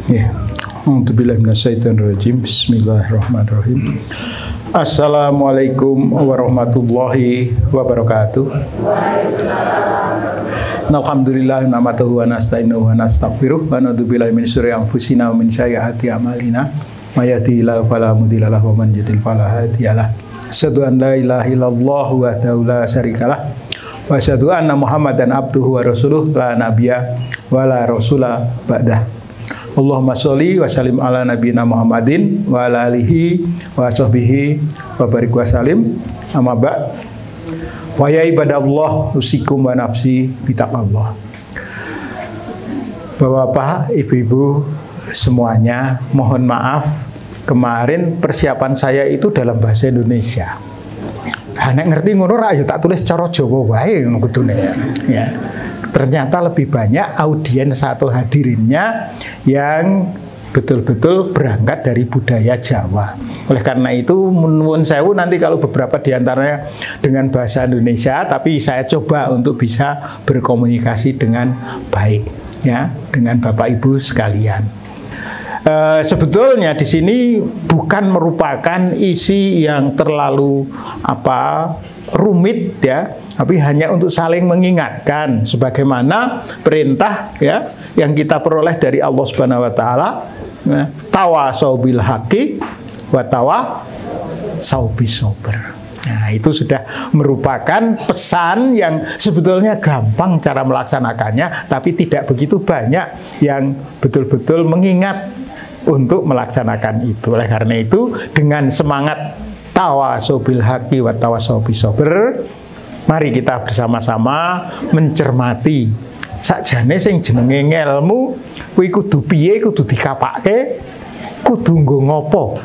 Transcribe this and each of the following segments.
Ya. A'udzubillahi minasyaitonirrajim. Bismillahirrahmanirrahim. Assalamualaikum warahmatullahi wabarakatuh. Alhamdulillah nahmaduhu wa nasta'inuhu wa nastaghfiruh wa na'udzubillahi min syururi anfusina wa min sayyiati a'malina. May yahdihillahu fala mudilla lahu wa man yudlil fala hadiyalah. Asyhadu an la ilaha illallah wahdahu la syarikalah wa asyhadu anna Muhammadan abduhu wa rasuluh la nabiyya wa la rasula ba'dah. Allahumma sholli wa sallim ala nabiyina Muhammadin wa ala alihi wa sahbihi wa barik wa salim. Amma ba'd. Wa ya ibadallah usikum wa nafsi bitaqwallah. Bapak-bapak, ibu-ibu semuanya, mohon maaf kemarin persiapan saya itu dalam bahasa Indonesia. Nek ngerti ngono ra ayo tak tulis cara Jawa wae ngono kudune ya. Ternyata lebih banyak audiens atau hadirinnya yang betul-betul berangkat dari budaya Jawa. Oleh karena itu, nuwun sewu nanti kalau beberapa diantaranya dengan bahasa Indonesia, tapi saya coba untuk bisa berkomunikasi dengan baik, ya, dengan Bapak Ibu sekalian. Sebetulnya di sini bukan merupakan isi yang terlalu rumit ya, tapi hanya untuk saling mengingatkan sebagaimana perintah ya yang kita peroleh dari Allah Subhanahu wa taala, tawasau bil haqqi wa tawasau bis sabr. Nah, itu sudah merupakan pesan yang sebetulnya gampang cara melaksanakannya, tapi tidak begitu banyak yang betul-betul mengingat untuk melaksanakan itu. Oleh karena itu, dengan semangat tawasau bil haqqi wa tawasau bis sabr, mari kita bersama-sama mencermati sakjane sing jenenge ngelmu kuwi kudu piye, kudu dikapake, kudu nggo ngopo.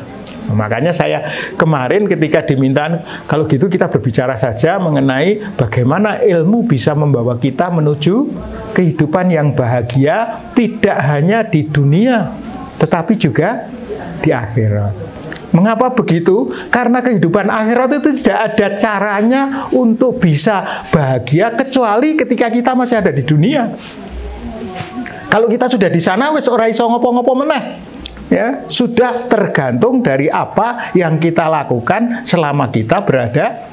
Makanya saya kemarin ketika diminta, kalau gitu kita berbicara saja mengenai bagaimana ilmu bisa membawa kita menuju kehidupan yang bahagia, tidak hanya di dunia tetapi juga di akhirat. Mengapa begitu? Karena kehidupan akhirat itu tidak ada caranya untuk bisa bahagia kecuali ketika kita masih ada di dunia. Kalau kita sudah di sana wis ora iso ngopo-ngopo meneh. Ya, sudah tergantung dari apa yang kita lakukan selama kita berada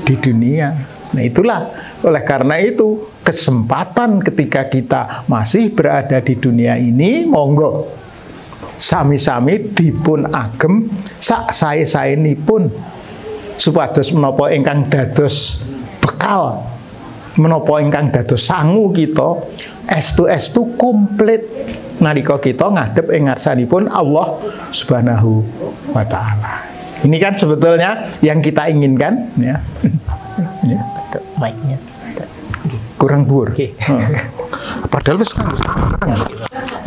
di dunia. Nah, itulah oleh karena itu kesempatan ketika kita masih berada di dunia ini, monggo sami-sami dipun agem sak sae-saenipun supados menapa ingkang dados bekal, menapa ingkang dados sangu kita estu komplit nalika kita ngadep ing ngarsanipun Allah Subhanahu wa taala. Ini kan sebetulnya yang kita inginkan ya. Ya. Baiknya Kurang dhuwur. Okay. Padahal wis kan.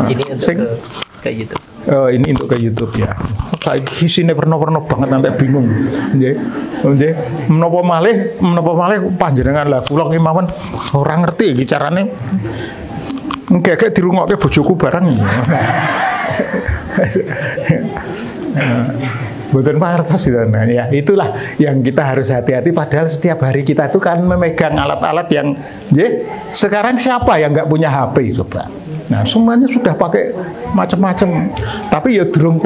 Jadi untuk ke YouTube. Oh, ini untuk ke YouTube ya. Saiki isine warna-warna banget sampai bingung. Nggih. Nggih. Menapa malih panjenengan lah kula mawon ora ngerti iki carane. Engke dirungokke bojoku bareng. Mboten pangertos gitu. Nah, ya itulah yang kita harus hati-hati, padahal setiap hari kita itu kan memegang alat-alat yang sekarang siapa yang nggak punya HP coba. Nah, semuanya sudah pakai macam-macam. Tapi ya durung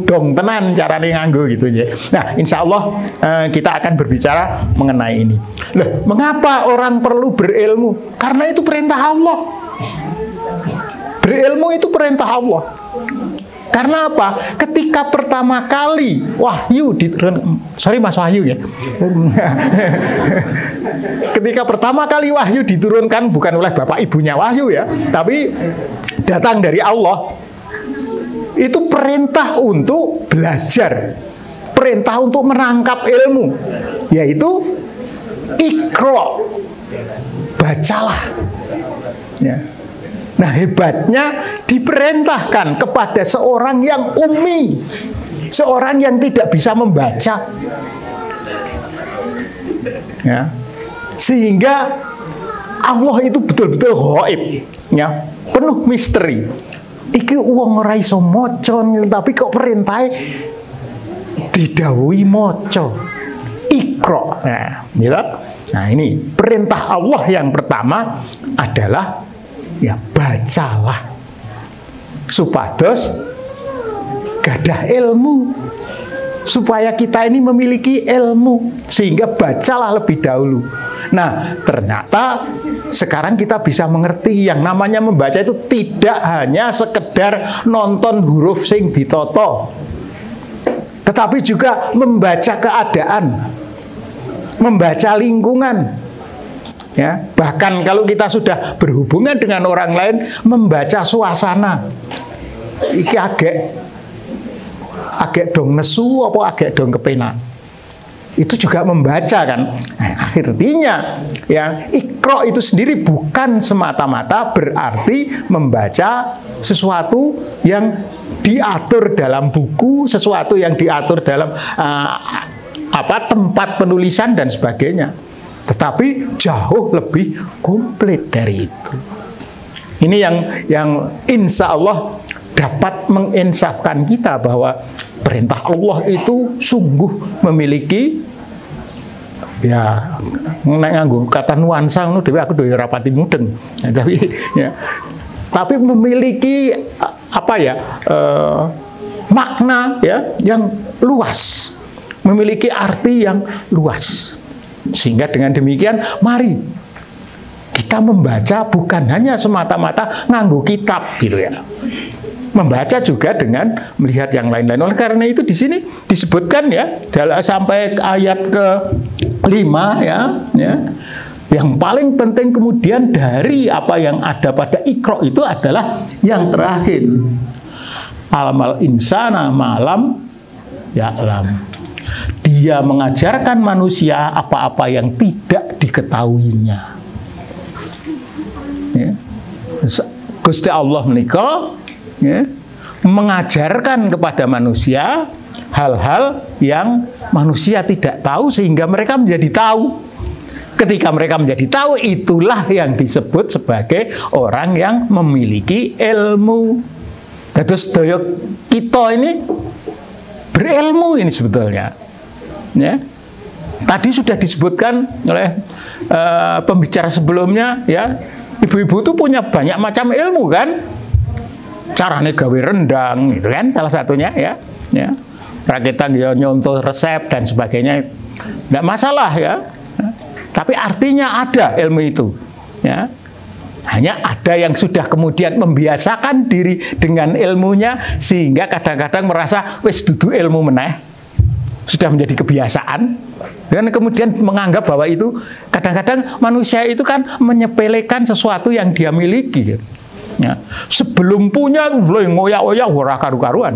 dong tenan carane nganggo gitu ya. Nah, insya Allah kita akan berbicara mengenai ini. Loh, mengapa orang perlu berilmu? Karena itu perintah Allah. Berilmu itu perintah Allah. Karena apa? Ketika pertama kali wahyu diturunkan, sorry Mas Wahyu ya. Ketika pertama kali wahyu diturunkan bukan oleh bapak ibunya Wahyu ya, tapi datang dari Allah. Itu perintah untuk belajar, perintah untuk menangkap ilmu, yaitu Iqra, bacalah. Ya. Nah, hebatnya diperintahkan kepada seorang yang ummi, seorang yang tidak bisa membaca. Ya. Sehingga Allah itu betul-betul ghaib, ya, penuh misteri. Iki wong ora iso maca tapi kok perintahe didhawuhi maca. Iqra. Nah, gitu. Nah, ini perintah Allah yang pertama adalah ya bacalah. supados gadah ilmu, supaya kita ini memiliki ilmu, sehingga bacalah lebih dahulu. Nah, ternyata sekarang kita bisa mengerti yang namanya membaca itu tidak hanya sekedar nonton huruf sing ditoto, tetapi juga membaca keadaan, membaca lingkungan. Ya, bahkan kalau kita sudah berhubungan dengan orang lain, membaca suasana. Iki agak dong nesu apa agak dong kepenak, itu juga membaca kan. Nah, artinya ya Iqra itu sendiri bukan semata-mata berarti membaca sesuatu yang diatur dalam buku, sesuatu yang diatur dalam tempat penulisan dan sebagainya, tetapi jauh lebih komplit dari itu. Ini yang insya Allah dapat menginsafkan kita bahwa perintah Allah itu sungguh memiliki, ya nganggo kata nuansa ngono dhewe aku dhewe rapati mudeng. Ya, tapi memiliki makna ya yang luas, memiliki arti yang luas. Sehingga dengan demikian mari kita membaca bukan hanya semata-mata nganggo kitab gitu ya. Membaca juga dengan melihat yang lain-lain. Oleh karena itu di sini disebutkan ya sampai ayat ke-5 ya. Yang paling penting kemudian dari apa yang ada pada Iqra itu adalah yang terakhir. Alamal insana malam ya'lam. Dia mengajarkan manusia apa-apa yang tidak diketahuinya. Ya. Gusti Allah menika ya, mengajarkan kepada manusia hal-hal yang manusia tidak tahu sehingga mereka menjadi tahu. Ketika mereka menjadi tahu, itulah yang disebut sebagai orang yang memiliki ilmu. Terus daya kita ini berilmu ini sebetulnya. Ya. Tadi sudah disebutkan oleh pembicara sebelumnya ya, ibu-ibu itu punya banyak macam ilmu kan. Carane gawe rendang itu kan salah satunya ya. Rakitan ya nyontoh resep dan sebagainya. Enggak masalah ya. Tapi artinya ada ilmu itu. Ya. Hanya ada yang sudah kemudian membiasakan diri dengan ilmunya sehingga kadang-kadang merasa wis dudu ilmu meneh. Sudah menjadi kebiasaan. Dan kemudian menganggap bahwa itu kadang-kadang manusia itu kan menyepelekan sesuatu yang dia miliki. Ya. Sebelum punya mulai ngoyak-ngoyak ora karu-karuan.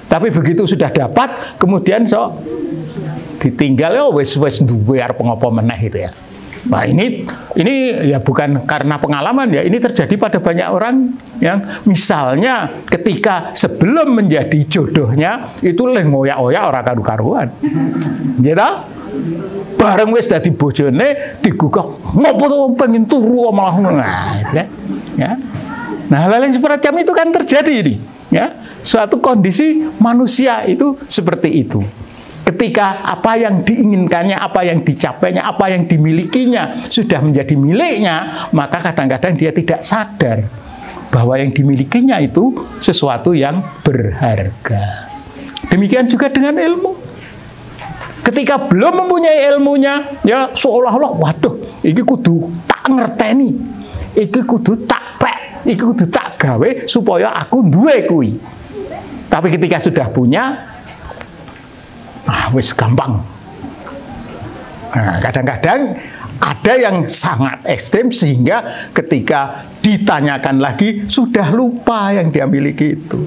Tapi begitu sudah dapat kemudian ditinggal ya wis duwe arep ngopo meneh itu ya. Nah ini ya bukan karena pengalaman ya, ini terjadi pada banyak orang yang misalnya ketika sebelum menjadi jodohnya itu leh ngoyak-ngoyak ora karu-karuan. Gitu? Bareng wis dadi bojone digugah ngopo to pengen turu malah itu kan. Ya. Nah, hal-hal yang semacam itu kan terjadi ini, ya. Suatu kondisi manusia itu seperti itu. Ketika apa yang diinginkannya, apa yang dicapainya, apa yang dimilikinya sudah menjadi miliknya, maka kadang-kadang dia tidak sadar bahwa yang dimilikinya itu sesuatu yang berharga. Demikian juga dengan ilmu. Ketika belum mempunyai ilmunya, ya seolah-olah, waduh, iki kudu tak ngerteni, iki kudu tak pek, iki kudu tak gawe supaya aku duwe kuwi. Tapi ketika sudah punya, wis gampang. Nah, kadang-kadang ada yang sangat ekstrem sehingga ketika ditanyakan lagi sudah lupa yang dia miliki itu.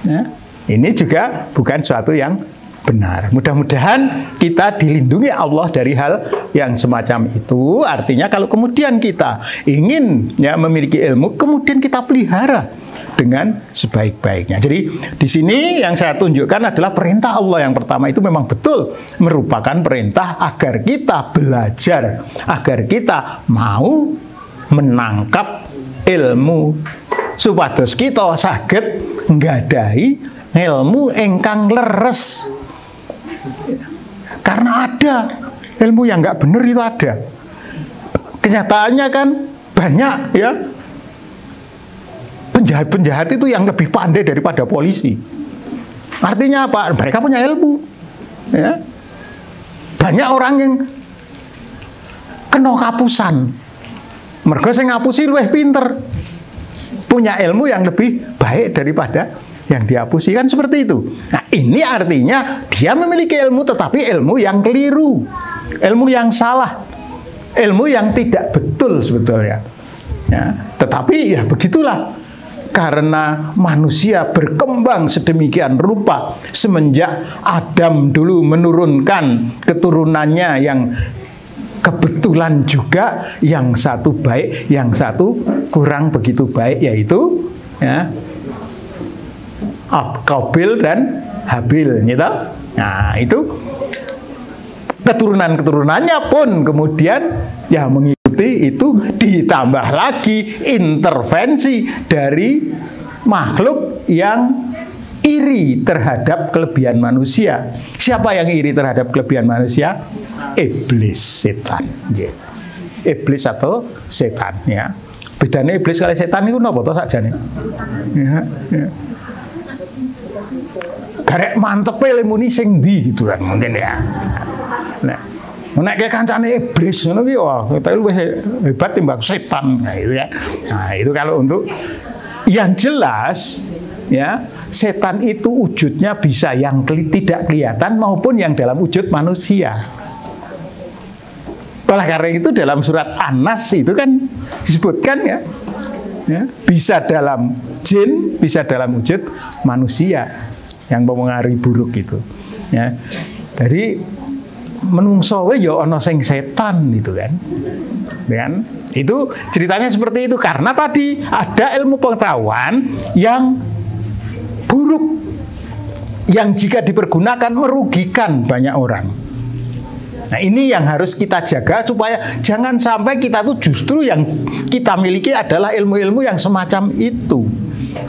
Ya, ini juga bukan suatu yang benar. Mudah-mudahan kita dilindungi Allah dari hal yang semacam itu. Artinya kalau kemudian kita ingin ya memiliki ilmu, kemudian kita pelihara dengan sebaik-baiknya. Jadi di sini yang saya tunjukkan adalah perintah Allah yang pertama itu memang betul merupakan perintah agar kita belajar, agar kita mau menangkap ilmu supados kita saged nggadahi ilmu ingkang leres. Karena ada ilmu yang nggak benar itu ada. Kenyataannya kan banyak ya penjahat-penjahat itu yang lebih pandai daripada polisi. Artinya apa? Mereka punya ilmu. Ya. Banyak orang yang kena kapusan. Mergo sing ngapusi luwih pinter. Punya ilmu yang lebih baik daripada yang dihapusi, kan seperti itu. Nah, ini artinya dia memiliki ilmu tetapi ilmu yang keliru. Ilmu yang salah. Ilmu yang tidak betul sebetulnya. Ya, tetapi ya begitulah. Karena manusia berkembang sedemikian rupa semenjak Adam dulu menurunkan keturunannya yang kebetulan juga yang satu baik, yang satu kurang begitu baik, yaitu ya, Qabil dan Habil, gitu. Nah, itu keturunan-keturunannya pun kemudian ya mengikuti itu, ditambah lagi intervensi dari makhluk yang iri terhadap kelebihan manusia. Siapa yang iri terhadap kelebihan manusia? Iblis, setan. Yeah. Iblis atau setan, ya. Bedanya iblis kali setan itu napa to sakjane? Ya, ya. Garek mantep lemuni sing ndi gitu kan mungkin ya. Nah, nek kancane iblis ngono ki wah, kita luwih hebat timbang setan. Nah, itu ya. Nah, itu kalau untuk yang jelas ya, setan itu wujudnya bisa yang tidak kelihatan maupun yang dalam wujud manusia. Oleh karena itu dalam surat An-Nas itu kan disebutkan ya, bisa dalam jin, bisa dalam wujud manusia yang mempengaruhi buruk itu. Ya. Jadi menungso ya ana sing setan itu kan. Dan itu ceritanya seperti itu karena tadi ada ilmu pengetahuan yang buruk yang jika dipergunakan merugikan banyak orang. Nah, ini yang harus kita jaga supaya jangan sampai kita tuh justru yang kita miliki adalah ilmu-ilmu yang semacam itu.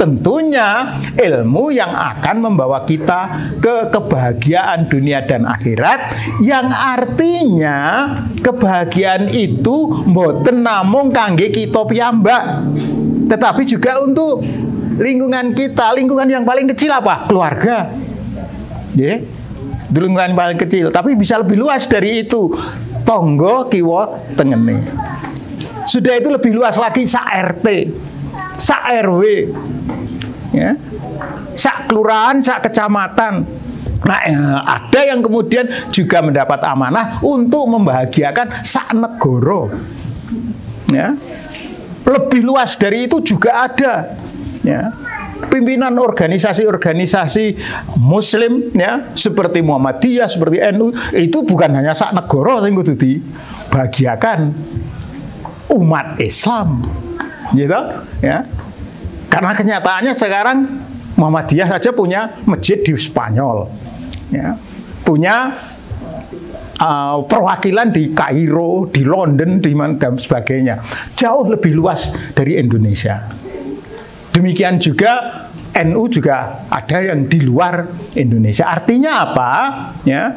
Tentunya ilmu yang akan membawa kita ke kebahagiaan dunia dan akhirat, yang artinya kebahagiaan itu mboten namung kangge kita piyambak, tetapi juga untuk lingkungan kita. Lingkungan yang paling kecil apa? Keluarga. Ya. Lingkungan paling kecil, tapi bisa lebih luas dari itu. Tonggo kiwa tengene. Sudah itu lebih luas lagi sak RT, sak RW, ya, sak kelurahan, sak kecamatan. Nah, ada yang kemudian juga mendapat amanah untuk membahagiakan sak negara. Ya. Lebih luas dari itu juga ada. Ya. Pimpinan organisasi-organisasi Muslim ya seperti Muhammadiyah, seperti NU itu bukan hanya sak negara sing kudu dibahagiakan umat Islam, gitu ya. Karena kenyataannya sekarang Muhammadiyah saja punya masjid di Spanyol, ya, punya perwakilan di Kairo, di London, di mana dan sebagainya, jauh lebih luas dari Indonesia. Demikian juga NU juga ada yang di luar Indonesia. Artinya apa? Ya,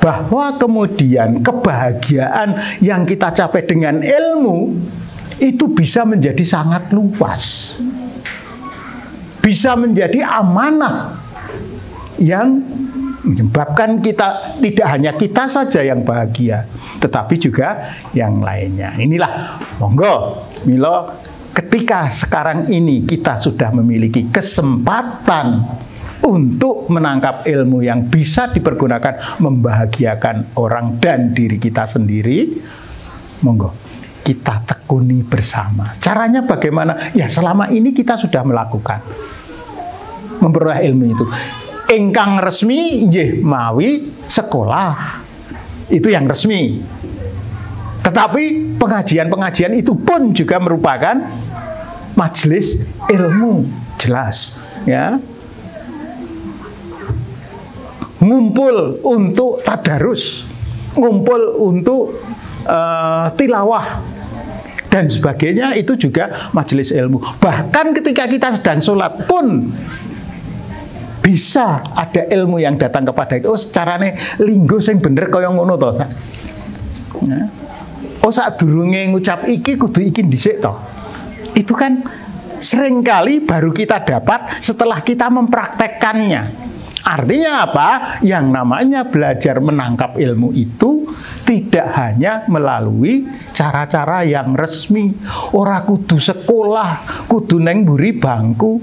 bahwa kemudian kebahagiaan yang kita capai dengan ilmu itu bisa menjadi sangat luas. Bisa menjadi amanah yang menyebabkan kita tidak hanya kita saja yang bahagia, tetapi juga yang lainnya. Inilah monggo milo. Ketika sekarang ini kita sudah memiliki kesempatan untuk menangkap ilmu yang bisa dipergunakan membahagiakan orang dan diri kita sendiri, monggo kita tekuni bersama. Caranya bagaimana? Ya selama ini kita sudah melakukan memperoleh ilmu itu. Ingkang resmi nggih mawi sekolah. Itu yang resmi. Tetapi pengajian-pengajian itu pun juga merupakan majelis ilmu, jelas ya. Ngumpul untuk tadarus, ngumpul untuk tilawah dan sebagainya, itu juga majelis ilmu. Bahkan ketika kita sedang sholat pun bisa ada ilmu yang datang kepada itu. Oh, carane linggo sing bener kaya ngono to. Ya. Oh, saat durunge ngucap iki kudu iki dhisik to. Itu kan seringkali baru kita dapat setelah kita mempraktekkannya. Artinya apa? Yang namanya belajar menangkap ilmu itu tidak hanya melalui cara-cara yang resmi. Ora kudu sekolah, kudu neng mburi bangku,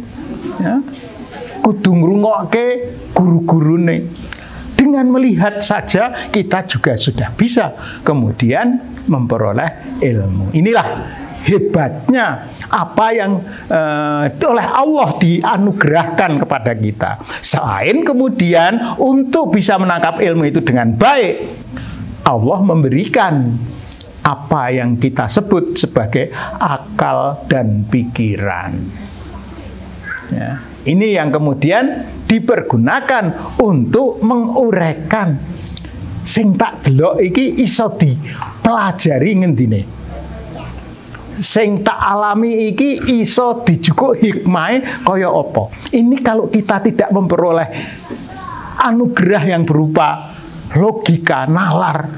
ya. Kudu ngrungokke guru-gurune. Dengan melihat saja kita juga sudah bisa kemudian memperoleh ilmu. Inilah hebatnya apa yang oleh Allah dianugerahkan kepada kita. Selain kemudian untuk bisa menangkap ilmu itu dengan baik, Allah memberikan apa yang kita sebut sebagai akal dan pikiran. Ya, ini yang kemudian dipergunakan untuk menguraikan sing tak delok iki iso dipelajari ngendine. Sing tak alami iki iso dijukuk hikmahe kaya apa. Ini kalau kita tidak memperoleh anugerah yang berupa logika, nalar,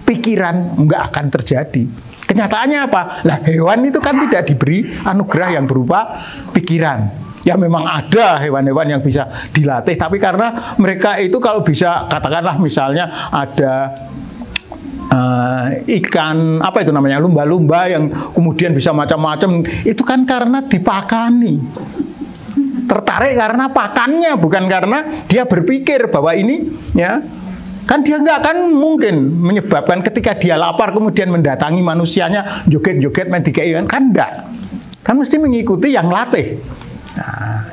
pikiran, enggak akan terjadi. Kenyataannya apa? Lah hewan itu kan tidak diberi anugerah yang berupa pikiran. Ya memang ada hewan-hewan yang bisa dilatih, tapi karena mereka itu kalau bisa, katakanlah misalnya ada ikan apa itu namanya, lumba-lumba yang kemudian bisa macam-macam, itu kan karena dipakani, tertarik karena pakannya, bukan karena dia berpikir bahwa ini, ya kan dia nggak akan mungkin menyebabkan ketika dia lapar kemudian mendatangi manusianya joget-joget main dikai, kan enggak, kan mesti mengikuti yang latih. Nah,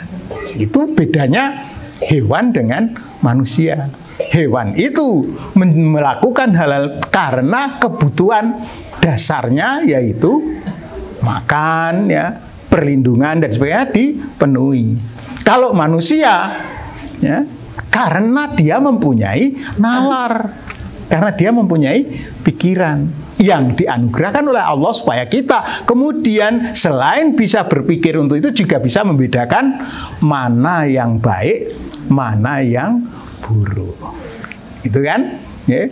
itu bedanya hewan dengan manusia. Hewan itu melakukan hal-hal karena kebutuhan dasarnya, yaitu makan, ya, perlindungan dan sebagainya dipenuhi. Kalau manusia, ya, karena dia mempunyai nalar, karena dia mempunyai pikiran yang dianugerahkan oleh Allah supaya kita kemudian selain bisa berpikir untuk itu juga bisa membedakan mana yang baik, mana yang buruk. Itu kan? Ya.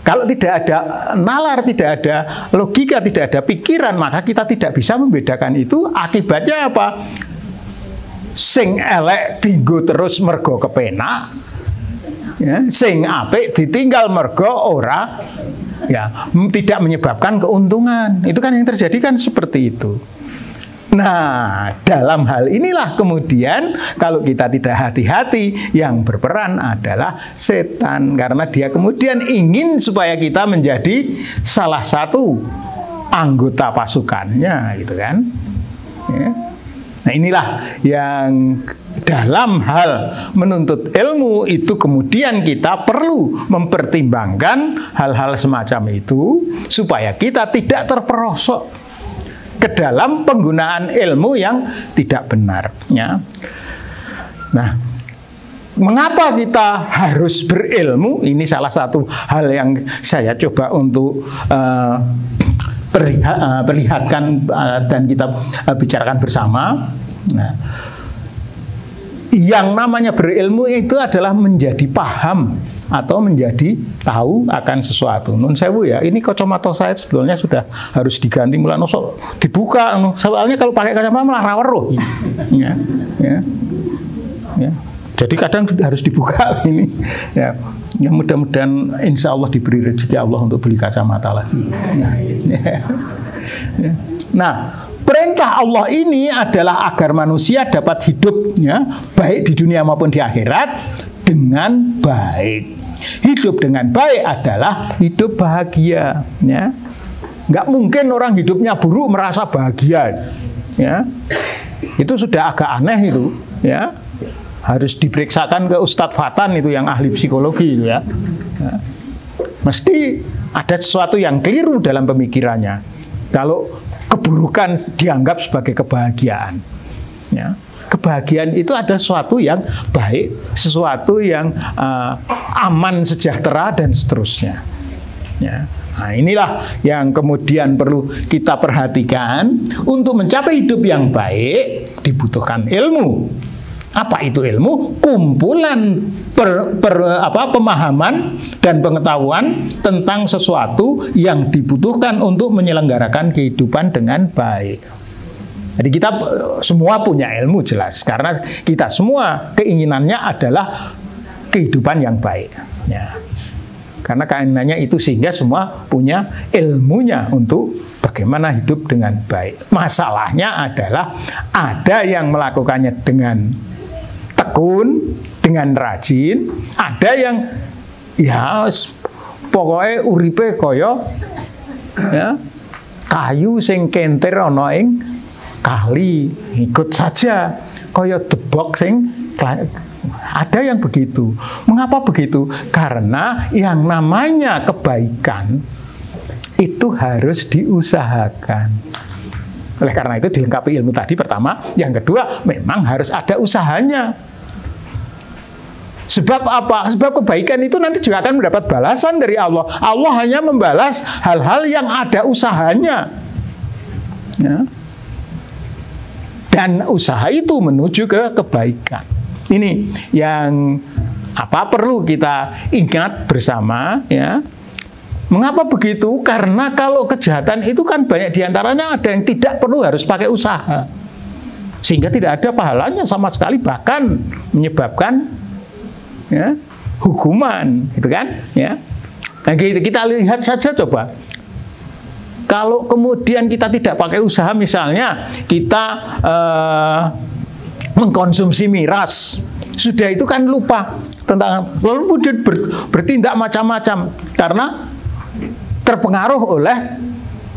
Kalau tidak ada nalar, tidak ada logika, tidak ada pikiran, maka kita tidak bisa membedakan itu. Akibatnya apa? Sing elek dienggo terus mergo kepenak, ya, sing apik ditinggal mergo ora, ya, tidak menyebabkan keuntungan. Itu kan yang terjadi kan seperti itu. Nah, dalam hal inilah kemudian kalau kita tidak hati-hati, yang berperan adalah setan, karena dia kemudian ingin supaya kita menjadi salah satu anggota pasukannya, gitu kan? Ya. Nah, inilah yang dalam hal menuntut ilmu itu kemudian kita perlu mempertimbangkan hal-hal semacam itu supaya kita tidak terperosok ke dalam penggunaan ilmu yang tidak benar, ya. Nah, mengapa kita harus berilmu? Ini salah satu hal yang saya coba untuk perlihatkan dan kita bicarakan bersama. Nah, yang namanya berilmu itu adalah menjadi paham atau menjadi tahu akan sesuatu. Nun sewu ya, ini kacamata saya sebetulnya sudah harus diganti, mulai nosok dibuka. Soalnya kalau pakai kacamata malah raweruh. Ya, ya, ya. Jadi kadang harus dibuka ini. Ya, ya mudah-mudahan insya Allah diberi rezeki Allah untuk beli kacamata lagi. Ya, ya. Ya. Nah, perintah Allah ini adalah agar manusia dapat hidupnya baik di dunia maupun di akhirat dengan baik. Hidup dengan baik adalah hidup bahagia, ya. Nggak mungkin orang hidupnya buruk merasa bahagia, ya. Itu sudah agak aneh itu, ya. Harus diperiksakan ke Ustadz Fatan itu yang ahli psikologi itu, ya. Ya. Mesti ada sesuatu yang keliru dalam pemikirannya kalau keburukan dianggap sebagai kebahagiaan, ya. Kebahagiaan itu adalah sesuatu yang baik, sesuatu yang aman, sejahtera, dan seterusnya. Ya. Nah, inilah yang kemudian perlu kita perhatikan. Untuk mencapai hidup yang baik dibutuhkan ilmu. Apa itu ilmu? Kumpulan pemahaman dan pengetahuan tentang sesuatu yang dibutuhkan untuk menyelenggarakan kehidupan dengan baik. Jadi kita semua punya ilmu jelas, karena kita semua keinginannya adalah kehidupan yang baik. Ya. Karena keinginannya itu sehingga semua punya ilmunya untuk bagaimana hidup dengan baik. Masalahnya adalah ada yang melakukannya dengan tekun, dengan rajin, ada yang ya pokoknya uripe kaya ya kayu sing kentir ana ing kali, ikut saja kaya debok sing ada yang begitu. Mengapa begitu? Karena yang namanya kebaikan itu harus diusahakan. Oleh karena itu dilengkapi ilmu tadi pertama, yang kedua memang harus ada usahanya. Sebab apa? Sebab kebaikan itu nanti juga akan mendapat balasan dari Allah. Allah hanya membalas hal-hal yang ada usahanya. Ya. Dan usaha itu menuju ke kebaikan. Ini yang perlu kita ingat bersama, ya. Mengapa begitu? Karena kalau kejahatan itu kan banyak diantaranya ada yang tidak perlu harus pakai usaha, sehingga tidak ada pahalanya sama sekali, bahkan menyebabkan ya, hukuman, gitu kan? Ya. Nah, kita lihat saja coba. Kalau kemudian kita tidak pakai usaha, misalnya kita mengkonsumsi miras, sudah itu kan lupa tentang, lalu kemudian bertindak macam-macam karena terpengaruh oleh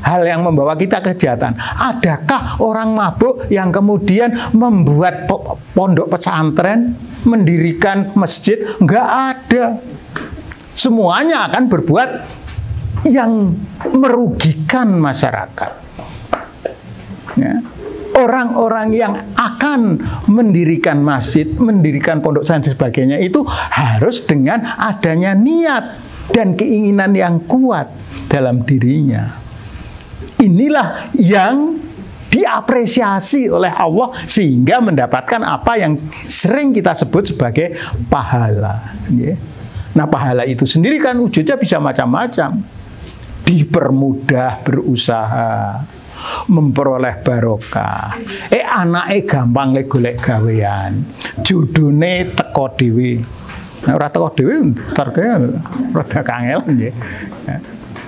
hal yang membawa kita kejahatan. Adakah orang mabuk yang kemudian membuat pondok pesantren, mendirikan masjid? Enggak ada. Semuanya akan berbuat yang merugikan masyarakat. Ya. Orang-orang yang akan mendirikan masjid, mendirikan pondok pesantren dan sebagainya itu harus dengan adanya niat dan keinginan yang kuat dalam dirinya. Inilah yang diapresiasi oleh Allah sehingga mendapatkan apa yang sering kita sebut sebagai pahala. Nah, pahala itu sendiri kan wujudnya bisa macam-macam. Dipermudah berusaha, memperoleh barokah. Anake gampang le golek gawean. Judune teko dhewe. Nek ora teko dhewe entar kaya rada kangel nggih.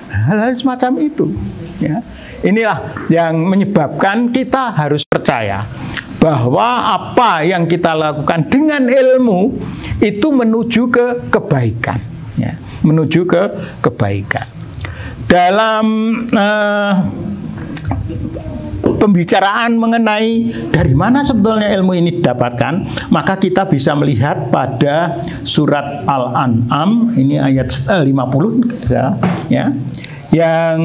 Hal-hal semacam itu, ya. Inilah yang menyebabkan kita harus percaya bahwa apa yang kita lakukan dengan ilmu itu menuju ke kebaikan, ya. Menuju ke kebaikan. Dalam pembicaraan mengenai dari mana sebetulnya ilmu ini didapatkan, maka kita bisa melihat pada surat Al-An'am, ini ayat 50 ya, yang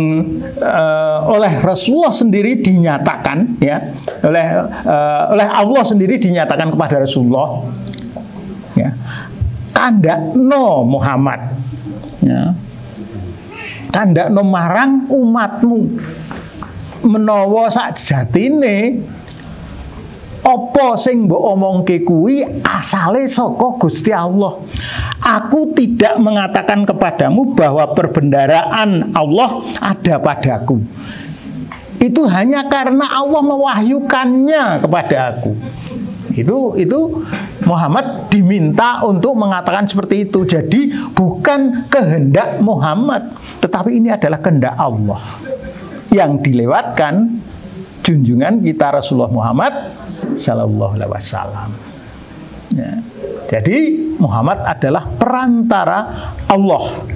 oleh Rasulullah sendiri dinyatakan, ya, oleh Allah sendiri dinyatakan kepada Rasulullah, ya, kandakno Muhammad, ya, kandakno marang umatmu menawa sakjatine apa sing mbok omongke kuwi asale saka Gusti Allah. Aku tidak mengatakan kepadamu bahwa perbendaharaan Allah ada padaku. Itu hanya karena Allah mewahyukannya kepada aku. Itu Muhammad diminta untuk mengatakan seperti itu. Jadi bukan kehendak Muhammad, tetapi ini adalah kehendak Allah yang dilewatkan junjungan kita Rasulullah Muhammad Sallallahu Alaihi Wasallam. Ya. Jadi Muhammad adalah perantara Allah,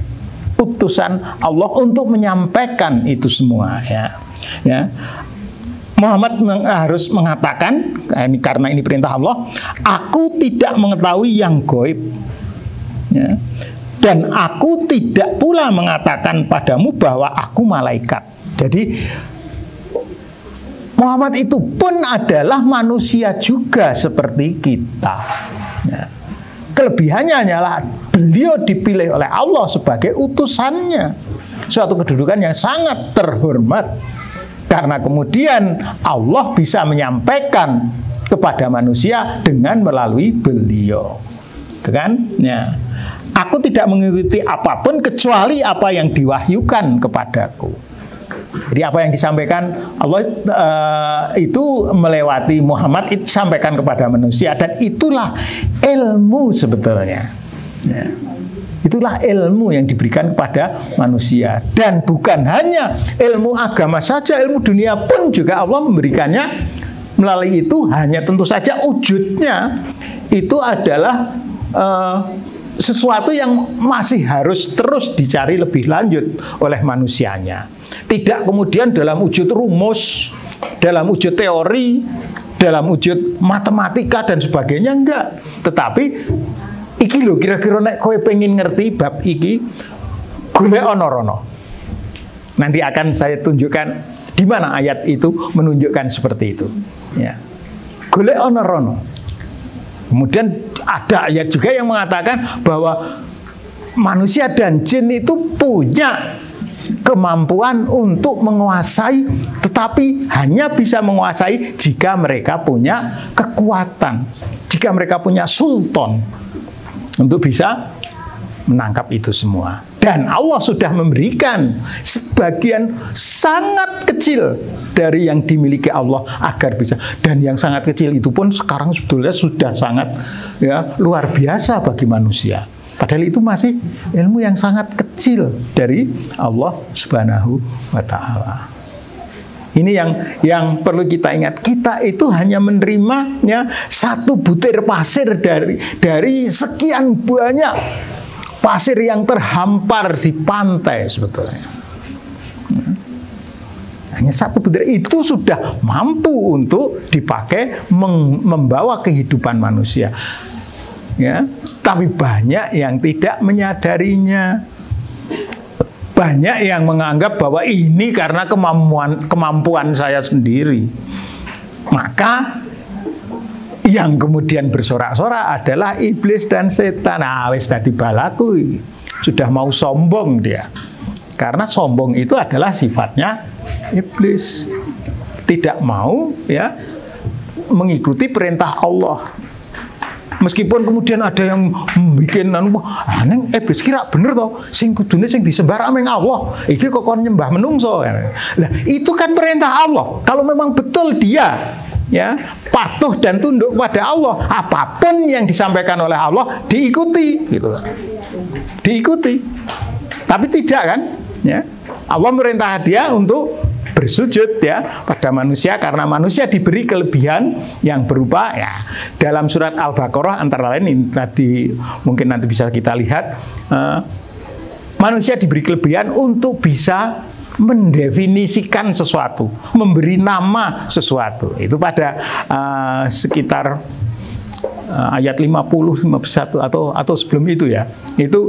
utusan Allah untuk menyampaikan itu semua. Ya. Ya. Muhammad harus mengatakan, karena ini perintah Allah, aku tidak mengetahui yang gaib, ya. Dan aku tidak pula mengatakan padamu bahwa aku malaikat. Jadi Muhammad itu pun adalah manusia juga seperti kita, ya. Kelebihannya hanyalah beliau dipilih oleh Allah sebagai utusannya, suatu kedudukan yang sangat terhormat. Karena kemudian Allah bisa menyampaikan kepada manusia dengan melalui beliau, kan? Ya. Aku tidak mengikuti apapun kecuali apa yang diwahyukan kepadaku. Jadi apa yang disampaikan Allah itu melewati Muhammad, itu disampaikan kepada manusia, dan itulah ilmu sebetulnya. Ya. Itulah ilmu yang diberikan kepada manusia. Dan bukan hanya ilmu agama saja, ilmu dunia pun juga Allah memberikannya. Melalui itu hanya tentu saja wujudnya itu adalah sesuatu yang masih harus terus dicari lebih lanjut oleh manusianya. Tidak kemudian dalam wujud rumus, dalam wujud teori, dalam wujud matematika dan sebagainya, enggak. Tetapi iki lho, kira-kira nek kowe pengen ngerti bab iki, golek ana rono. Nanti akan saya tunjukkan di mana ayat itu menunjukkan seperti itu. Ya. Golek ana rono. Kemudian ada ayat juga yang mengatakan bahwa manusia dan jin itu punya kemampuan untuk menguasai, tetapi hanya bisa menguasai jika mereka punya kekuatan, jika mereka punya sultan untuk bisa menangkap itu semua. Dan Allah sudah memberikan sebagian sangat kecil dari yang dimiliki Allah agar bisa. Dan yang sangat kecil itu pun sekarang sebetulnya sudah sangat luar biasa bagi manusia. Padahal itu masih ilmu yang sangat kecil dari Allah Subhanahu wa Ta'ala. Ini yang perlu kita ingat. Kita itu hanya menerimanya satu butir pasir dari sekian banyak pasir yang terhampar di pantai sebetulnya. Hanya satu butir itu sudah mampu untuk dipakai membawa kehidupan manusia. Ya, tapi banyak yang tidak menyadarinya. Banyak yang menganggap bahwa ini karena kemampuan saya sendiri. Maka yang kemudian bersorak-sorak adalah iblis dan setan. Nah, wis dadi balaku, sudah mau sombong dia. Karena sombong itu adalah sifatnya iblis. Tidak mau mengikuti perintah Allah. Meskipun kemudian ada yang bikin neng iblis kira bener toh sing kudune sing disebar ameng Allah. Iki kok kon nyembah menungso. Nah, itu kan perintah Allah. Kalau memang betul dia patuh dan tunduk pada Allah, apapun yang disampaikan oleh Allah diikuti gitu. Diikuti. Tapi tidak kan? Allah merintah dia untuk bersujud pada manusia karena manusia diberi kelebihan yang berupa dalam surat Al-Baqarah antara lain ini tadi mungkin nanti bisa kita lihat manusia diberi kelebihan untuk bisa mendefinisikan sesuatu, memberi nama sesuatu. Itu pada sekitar ayat 50, 51 atau sebelum itu itu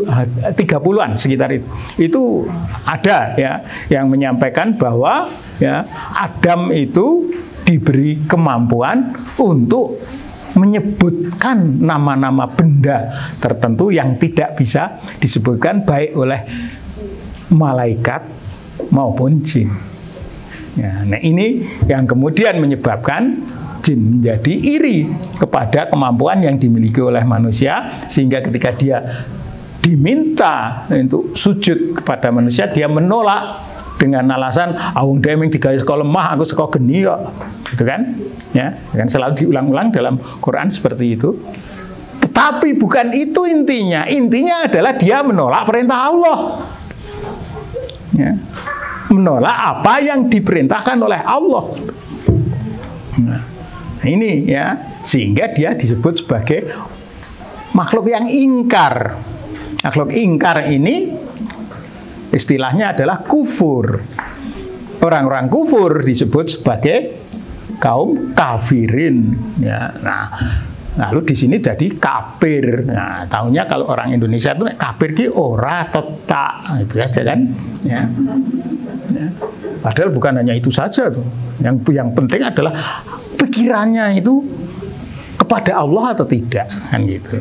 30-an sekitar itu. Itu ada yang menyampaikan bahwa Adam itu diberi kemampuan untuk menyebutkan nama-nama benda tertentu yang tidak bisa disebutkan baik oleh malaikat maupun jin. Nah ini yang kemudian menyebabkan jin menjadi iri kepada kemampuan yang dimiliki oleh manusia, sehingga ketika dia diminta untuk sujud kepada manusia, dia menolak dengan alasan awung deming digawe saka lemah aku saka geni kok. Gitu kan? Kan selalu diulang-ulang dalam Quran seperti itu. Tetapi bukan itu intinya. Intinya adalah dia menolak perintah Allah. Menolak apa yang diperintahkan oleh Allah. Nah, ini sehingga dia disebut sebagai makhluk yang ingkar. Makhluk ingkar ini istilahnya adalah kufur. Orang-orang kufur disebut sebagai kaum kafirin. Nah, lalu di sini jadi kafir. Nah, tahunya kalau orang Indonesia itu kafir ki ora tetak, itu aja kan? Padahal bukan hanya itu saja tuh. Yang penting adalah pikirannya itu kepada Allah atau tidak, kan gitu.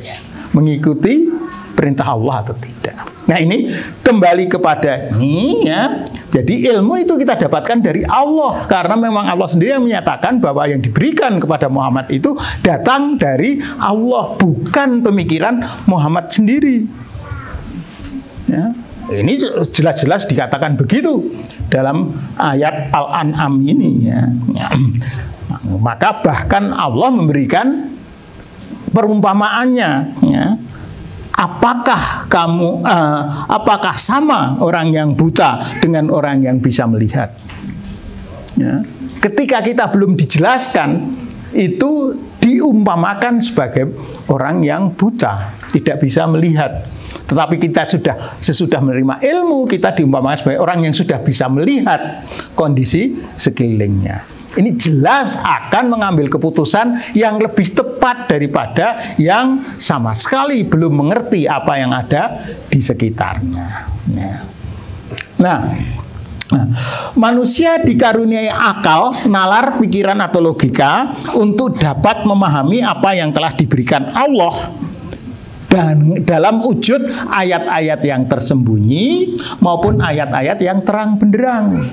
Mengikuti perintah Allah atau tidak. Nah ini kembali kepada ini Jadi ilmu itu kita dapatkan dari Allah karena memang Allah sendiri yang menyatakan bahwa yang diberikan kepada Muhammad itu datang dari Allah, bukan pemikiran Muhammad sendiri. Ini jelas-jelas dikatakan begitu dalam ayat Al-An'am ini ya. Maka bahkan Allah memberikan perumpamaannya ya. Apakah sama orang yang buta dengan orang yang bisa melihat ya. Ketika kita belum dijelaskan, itu diumpamakan sebagai orang yang buta, tidak bisa melihat. Tetapi kita sesudah menerima ilmu, kita diumpamakan sebagai orang yang sudah bisa melihat kondisi sekelilingnya. Ini jelas akan mengambil keputusan yang lebih tepat daripada yang sama sekali belum mengerti apa yang ada di sekitarnya. Nah, manusia dikaruniai akal, nalar, pikiran atau logika untuk dapat memahami apa yang telah diberikan Allah dan dalam wujud ayat-ayat yang tersembunyi maupun ayat-ayat yang terang benderang.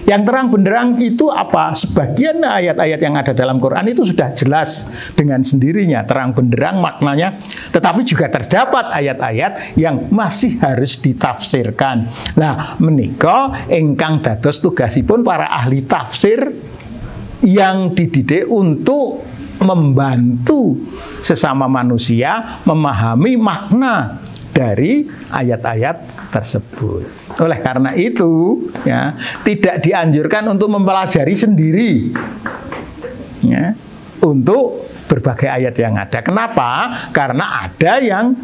Yang terang benderang itu apa? Sebagian ayat-ayat yang ada dalam Quran itu sudah jelas dengan sendirinya terang benderang maknanya, tetapi juga terdapat ayat-ayat yang masih harus ditafsirkan. Nah, menika ingkang dados tugasipun para ahli tafsir yang dididik untuk membantu sesama manusia memahami makna dari ayat-ayat tersebut. Oleh karena itu, ya, tidak dianjurkan untuk mempelajari sendiri, ya, untuk berbagai ayat yang ada. Kenapa? Karena ada yang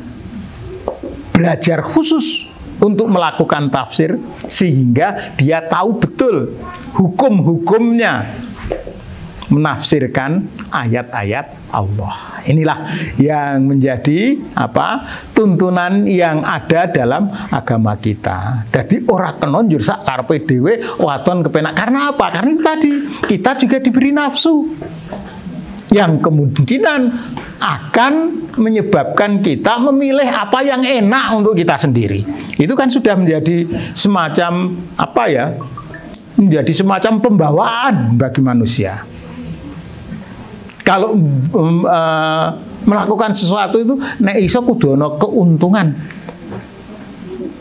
belajar khusus untuk melakukan tafsir sehingga dia tahu betul hukum-hukumnya menafsirkan ayat-ayat Allah. Inilah yang menjadi tuntunan yang ada dalam agama kita. Jadi ora kena njur sak karepe dhewe waton kepenak. Karena apa? Karena itu tadi kita juga diberi nafsu yang kemungkinan akan menyebabkan kita memilih apa yang enak untuk kita sendiri. Itu kan sudah menjadi semacam menjadi semacam pembawaan bagi manusia. Kalau melakukan sesuatu itu nek iso kudu ana keuntungan.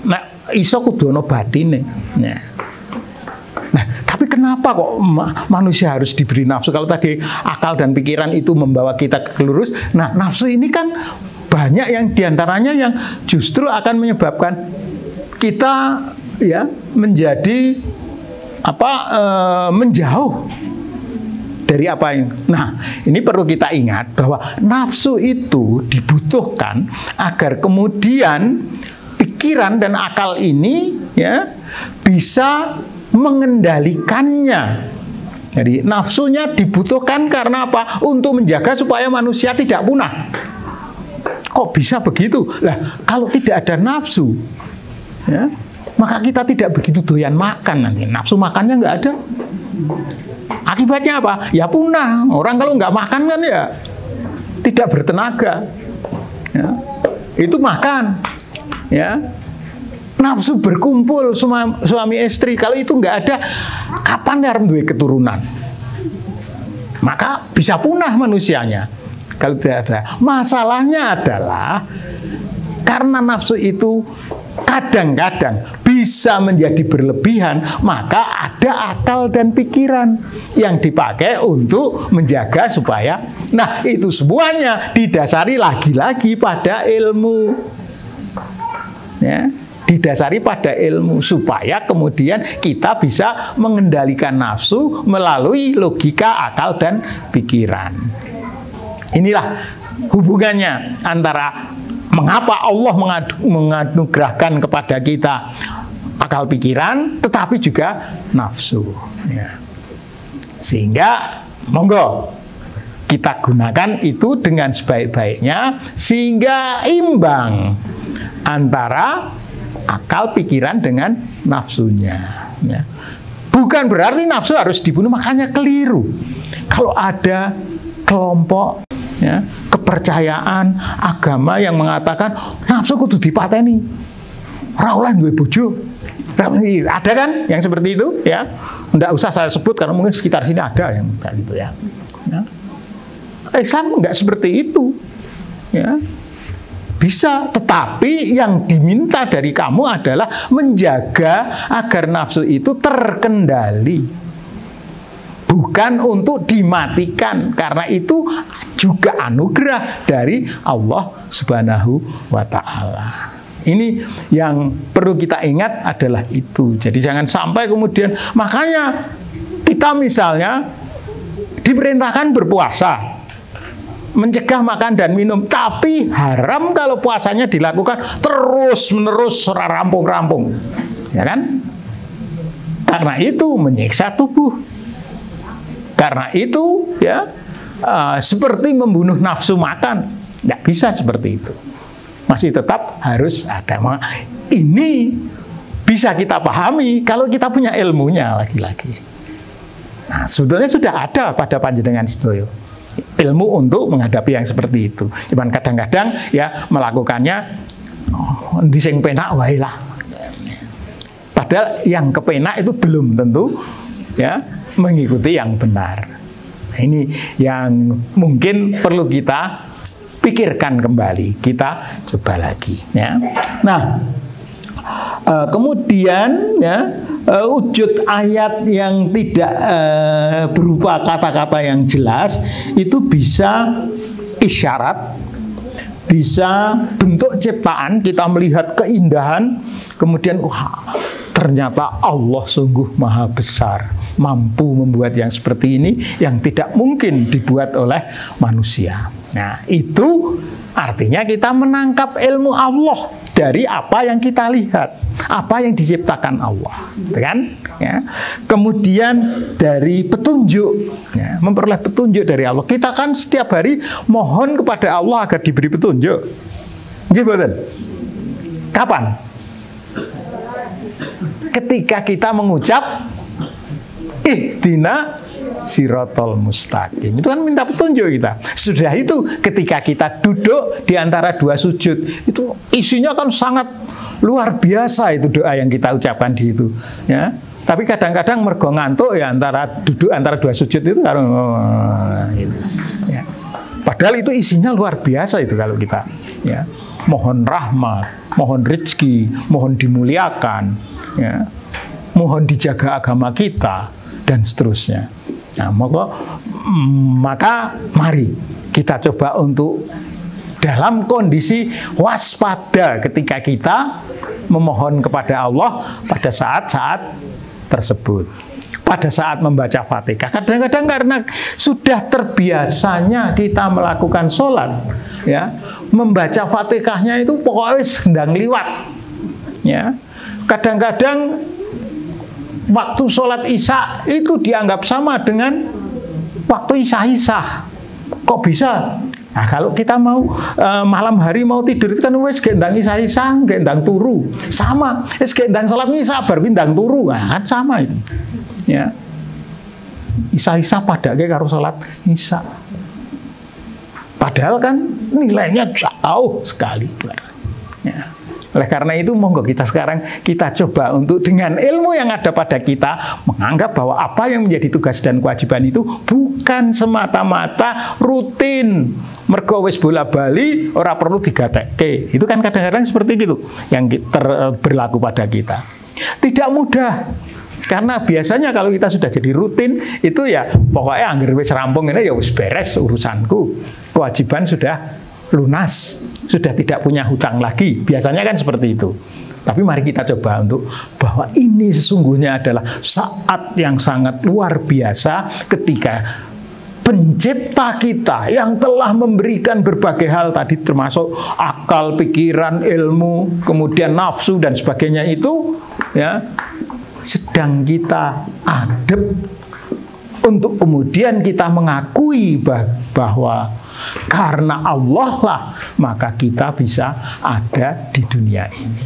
Nek iso kudu ana batine. Nah, tapi kenapa kok manusia harus diberi nafsu? Kalau tadi akal dan pikiran itu membawa kita ke lurus, nah nafsu ini kan banyak yang diantaranya yang justru akan menyebabkan kita ya menjadi menjauh dari apa ini. Nah, ini perlu kita ingat bahwa nafsu itu dibutuhkan agar kemudian pikiran dan akal ini ya bisa mengendalikannya. Jadi nafsunya dibutuhkan karena apa? Untuk menjaga supaya manusia tidak punah. Kok bisa begitu? Lah, kalau tidak ada nafsu, ya, maka kita tidak begitu doyan makan nanti. Nafsu makannya nggak ada. Akibatnya apa? Ya punah. Orang kalau nggak makan kan ya tidak bertenaga. Ya. Itu makan. Ya. Nafsu berkumpul suami istri. Kalau itu nggak ada, kapan harus duwe keturunan? Maka bisa punah manusianya. Kalau tidak ada. Masalahnya adalah karena nafsu itu kadang-kadang bisa menjadi berlebihan, maka ada akal dan pikiran yang dipakai untuk menjaga supaya, nah itu semuanya didasari lagi-lagi pada ilmu, ya, didasari pada ilmu supaya kemudian kita bisa mengendalikan nafsu melalui logika, akal dan pikiran. Inilah hubungannya antara mengapa Allah menganugerahkan kepada kita akal pikiran, tetapi juga nafsu. Ya. Sehingga, monggo kita gunakan itu dengan sebaik-baiknya, sehingga imbang antara akal pikiran dengan nafsunya. Ya. Bukan berarti nafsu harus dibunuh, makanya keliru. Kalau ada kelompok, ya, kepercayaan agama yang mengatakan nafsu kudu dipateni, ora oleh duwe bojo. Ada kan yang seperti itu, ya? Nggak usah saya sebut karena mungkin sekitar sini ada yang kayak gitu, ya. Islam nggak seperti itu, ya. Bisa, tetapi yang diminta dari kamu adalah menjaga agar nafsu itu terkendali. Bukan untuk dimatikan, karena itu juga anugerah dari Allah Subhanahu wa Ta'ala. Ini yang perlu kita ingat adalah itu. Jadi jangan sampai kemudian, makanya kita misalnya diperintahkan berpuasa, mencegah makan dan minum, tapi haram kalau puasanya dilakukan terus-menerus rampung-rampung, ya kan? Karena itu menyiksa tubuh. Karena itu ya seperti membunuh nafsu makan, nggak bisa seperti itu. Masih tetap harus ada. Ini bisa kita pahami kalau kita punya ilmunya lagi-lagi. Nah, sebetulnya sudah ada pada panjenengan sedoyo ilmu untuk menghadapi yang seperti itu. Cuman kadang-kadang ya melakukannya di sing penak wae lah. Padahal yang kepenak itu belum tentu ya mengikuti yang benar. Nah, ini yang mungkin perlu kita pikirkan kembali. Kita coba lagi ya. Nah, kemudian ya wujud ayat yang tidak berupa kata-kata yang jelas itu bisa isyarat, bisa bentuk ciptaan, kita melihat keindahan, kemudian wah, ternyata Allah sungguh maha besar, mampu membuat yang seperti ini yang tidak mungkin dibuat oleh manusia. Nah, itu artinya kita menangkap ilmu Allah dari apa yang kita lihat, apa yang diciptakan Allah, kan? Ya. Kemudian dari petunjuk, ya, memperoleh petunjuk dari Allah. Kita kan setiap hari mohon kepada Allah agar diberi petunjuk. Nggih mboten? Kapan? Ketika kita mengucap ihdina sirotol mustaqim, itu kan minta petunjuk kita. Sudah itu ketika kita duduk di antara dua sujud, itu isinya kan sangat luar biasa itu doa yang kita ucapkan di itu, ya. Tapi kadang-kadang mergo ngantuk ya antara dua sujud itu kan, gitu, ya. Padahal itu isinya luar biasa itu kalau kita ya mohon rahmat, mohon rezeki, mohon dimuliakan, ya, mohon dijaga agama kita dan seterusnya. Nah, maka mari kita coba untuk dalam kondisi waspada ketika kita memohon kepada Allah pada saat-saat tersebut. Pada saat membaca Fatihah, kadang-kadang karena sudah terbiasanya kita melakukan sholat, ya, membaca Fatihahnya itu pokoknya sedang liwat, ya. Kadang-kadang waktu sholat isya itu dianggap sama dengan waktu isya-isya. Kok bisa? Nah, kalau kita mau malam hari mau tidur itu kan wis gendang isya-isya, gendang turu. Sama, wis gendang sholat isya baru gendang turu. Nah, kan sama itu. Ya. Isya-isya padake karo sholat isya. Padahal kan nilainya jauh sekali. Ya. Oleh karena itu monggo kita sekarang kita coba untuk dengan ilmu yang ada pada kita menganggap bahwa apa yang menjadi tugas dan kewajiban itu bukan semata-mata rutin mergo wis bola-bali ora perlu digatekke. Itu kan kadang-kadang seperti itu yang berlaku pada kita. Tidak mudah. Karena biasanya kalau kita sudah jadi rutin itu ya pokoknya angger wis rampung ini ya wis beres urusanku. Kewajiban sudah lunas, sudah tidak punya hutang lagi. Biasanya kan seperti itu. Tapi mari kita coba untuk bahwa ini sesungguhnya adalah saat yang sangat luar biasa ketika pencipta kita yang telah memberikan berbagai hal tadi termasuk akal, pikiran, ilmu, kemudian nafsu dan sebagainya itu ya sedang kita adep untuk kemudian kita mengakui bahwa karena Allah lah maka kita bisa ada di dunia ini.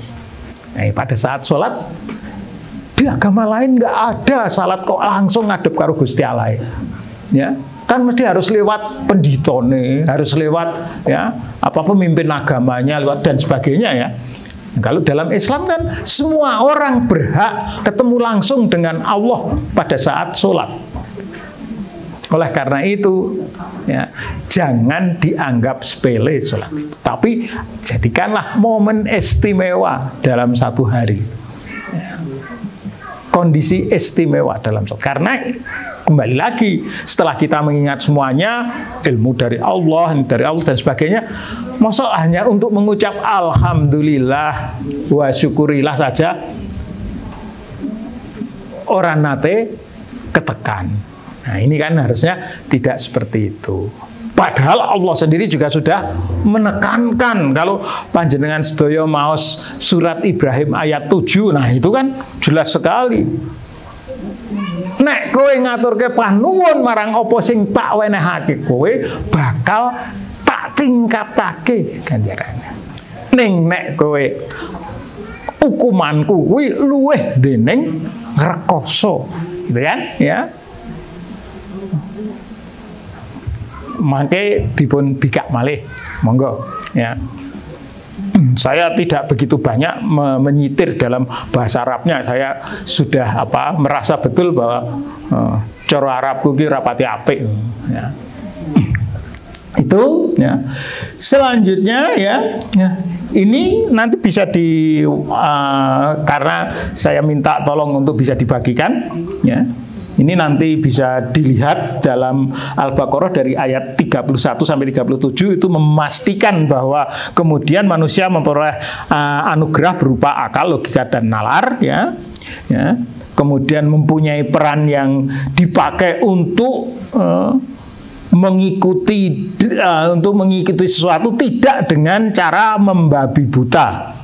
Nah, pada saat sholat di agama lain nggak ada salat kok langsung ngadep karo Gusti Allah, ya kan mesti harus lewat penditone, harus lewat ya apa pemimpin agamanya lewat dan sebagainya ya. Kalau dalam Islam kan semua orang berhak ketemu langsung dengan Allah pada saat sholat. Oleh karena itu, ya, jangan dianggap sepele sholat itu. Tapi jadikanlah momen istimewa dalam satu hari. Ya. Kondisi istimewa dalam sholat. Karena kembali lagi, setelah kita mengingat semuanya, ilmu dari Allah dan sebagainya, masa hanya untuk mengucap alhamdulillah wa syukurilah saja orang nate ketekan. Nah, ini kan harusnya tidak seperti itu. Padahal Allah sendiri juga sudah menekankan. Kalau panjenengan sedaya maos surat Ibrahim ayat 7, nah itu kan jelas sekali. Nek kowe ngaturke panuwun marang apa sing tak wenehake kowe, bakal tak tingkatake ganjarane. Ning nek kowe hukumanku kuwi luweh dening ngrekoso, gitu kan? Ya. Mangke dipun bikak malih, monggo ya. Saya tidak begitu banyak menyitir dalam bahasa Arabnya. Saya sudah merasa betul bahwa cara Arabku ki rapati apik ya. Itu ya. Selanjutnya ya, ini nanti bisa karena saya minta tolong untuk bisa dibagikan ya. Ini nanti bisa dilihat dalam Al-Baqarah dari ayat 31 sampai 37 itu memastikan bahwa kemudian manusia memperoleh anugerah berupa akal, logika dan nalar ya. Kemudian mempunyai peran yang dipakai untuk mengikuti sesuatu tidak dengan cara membabi buta.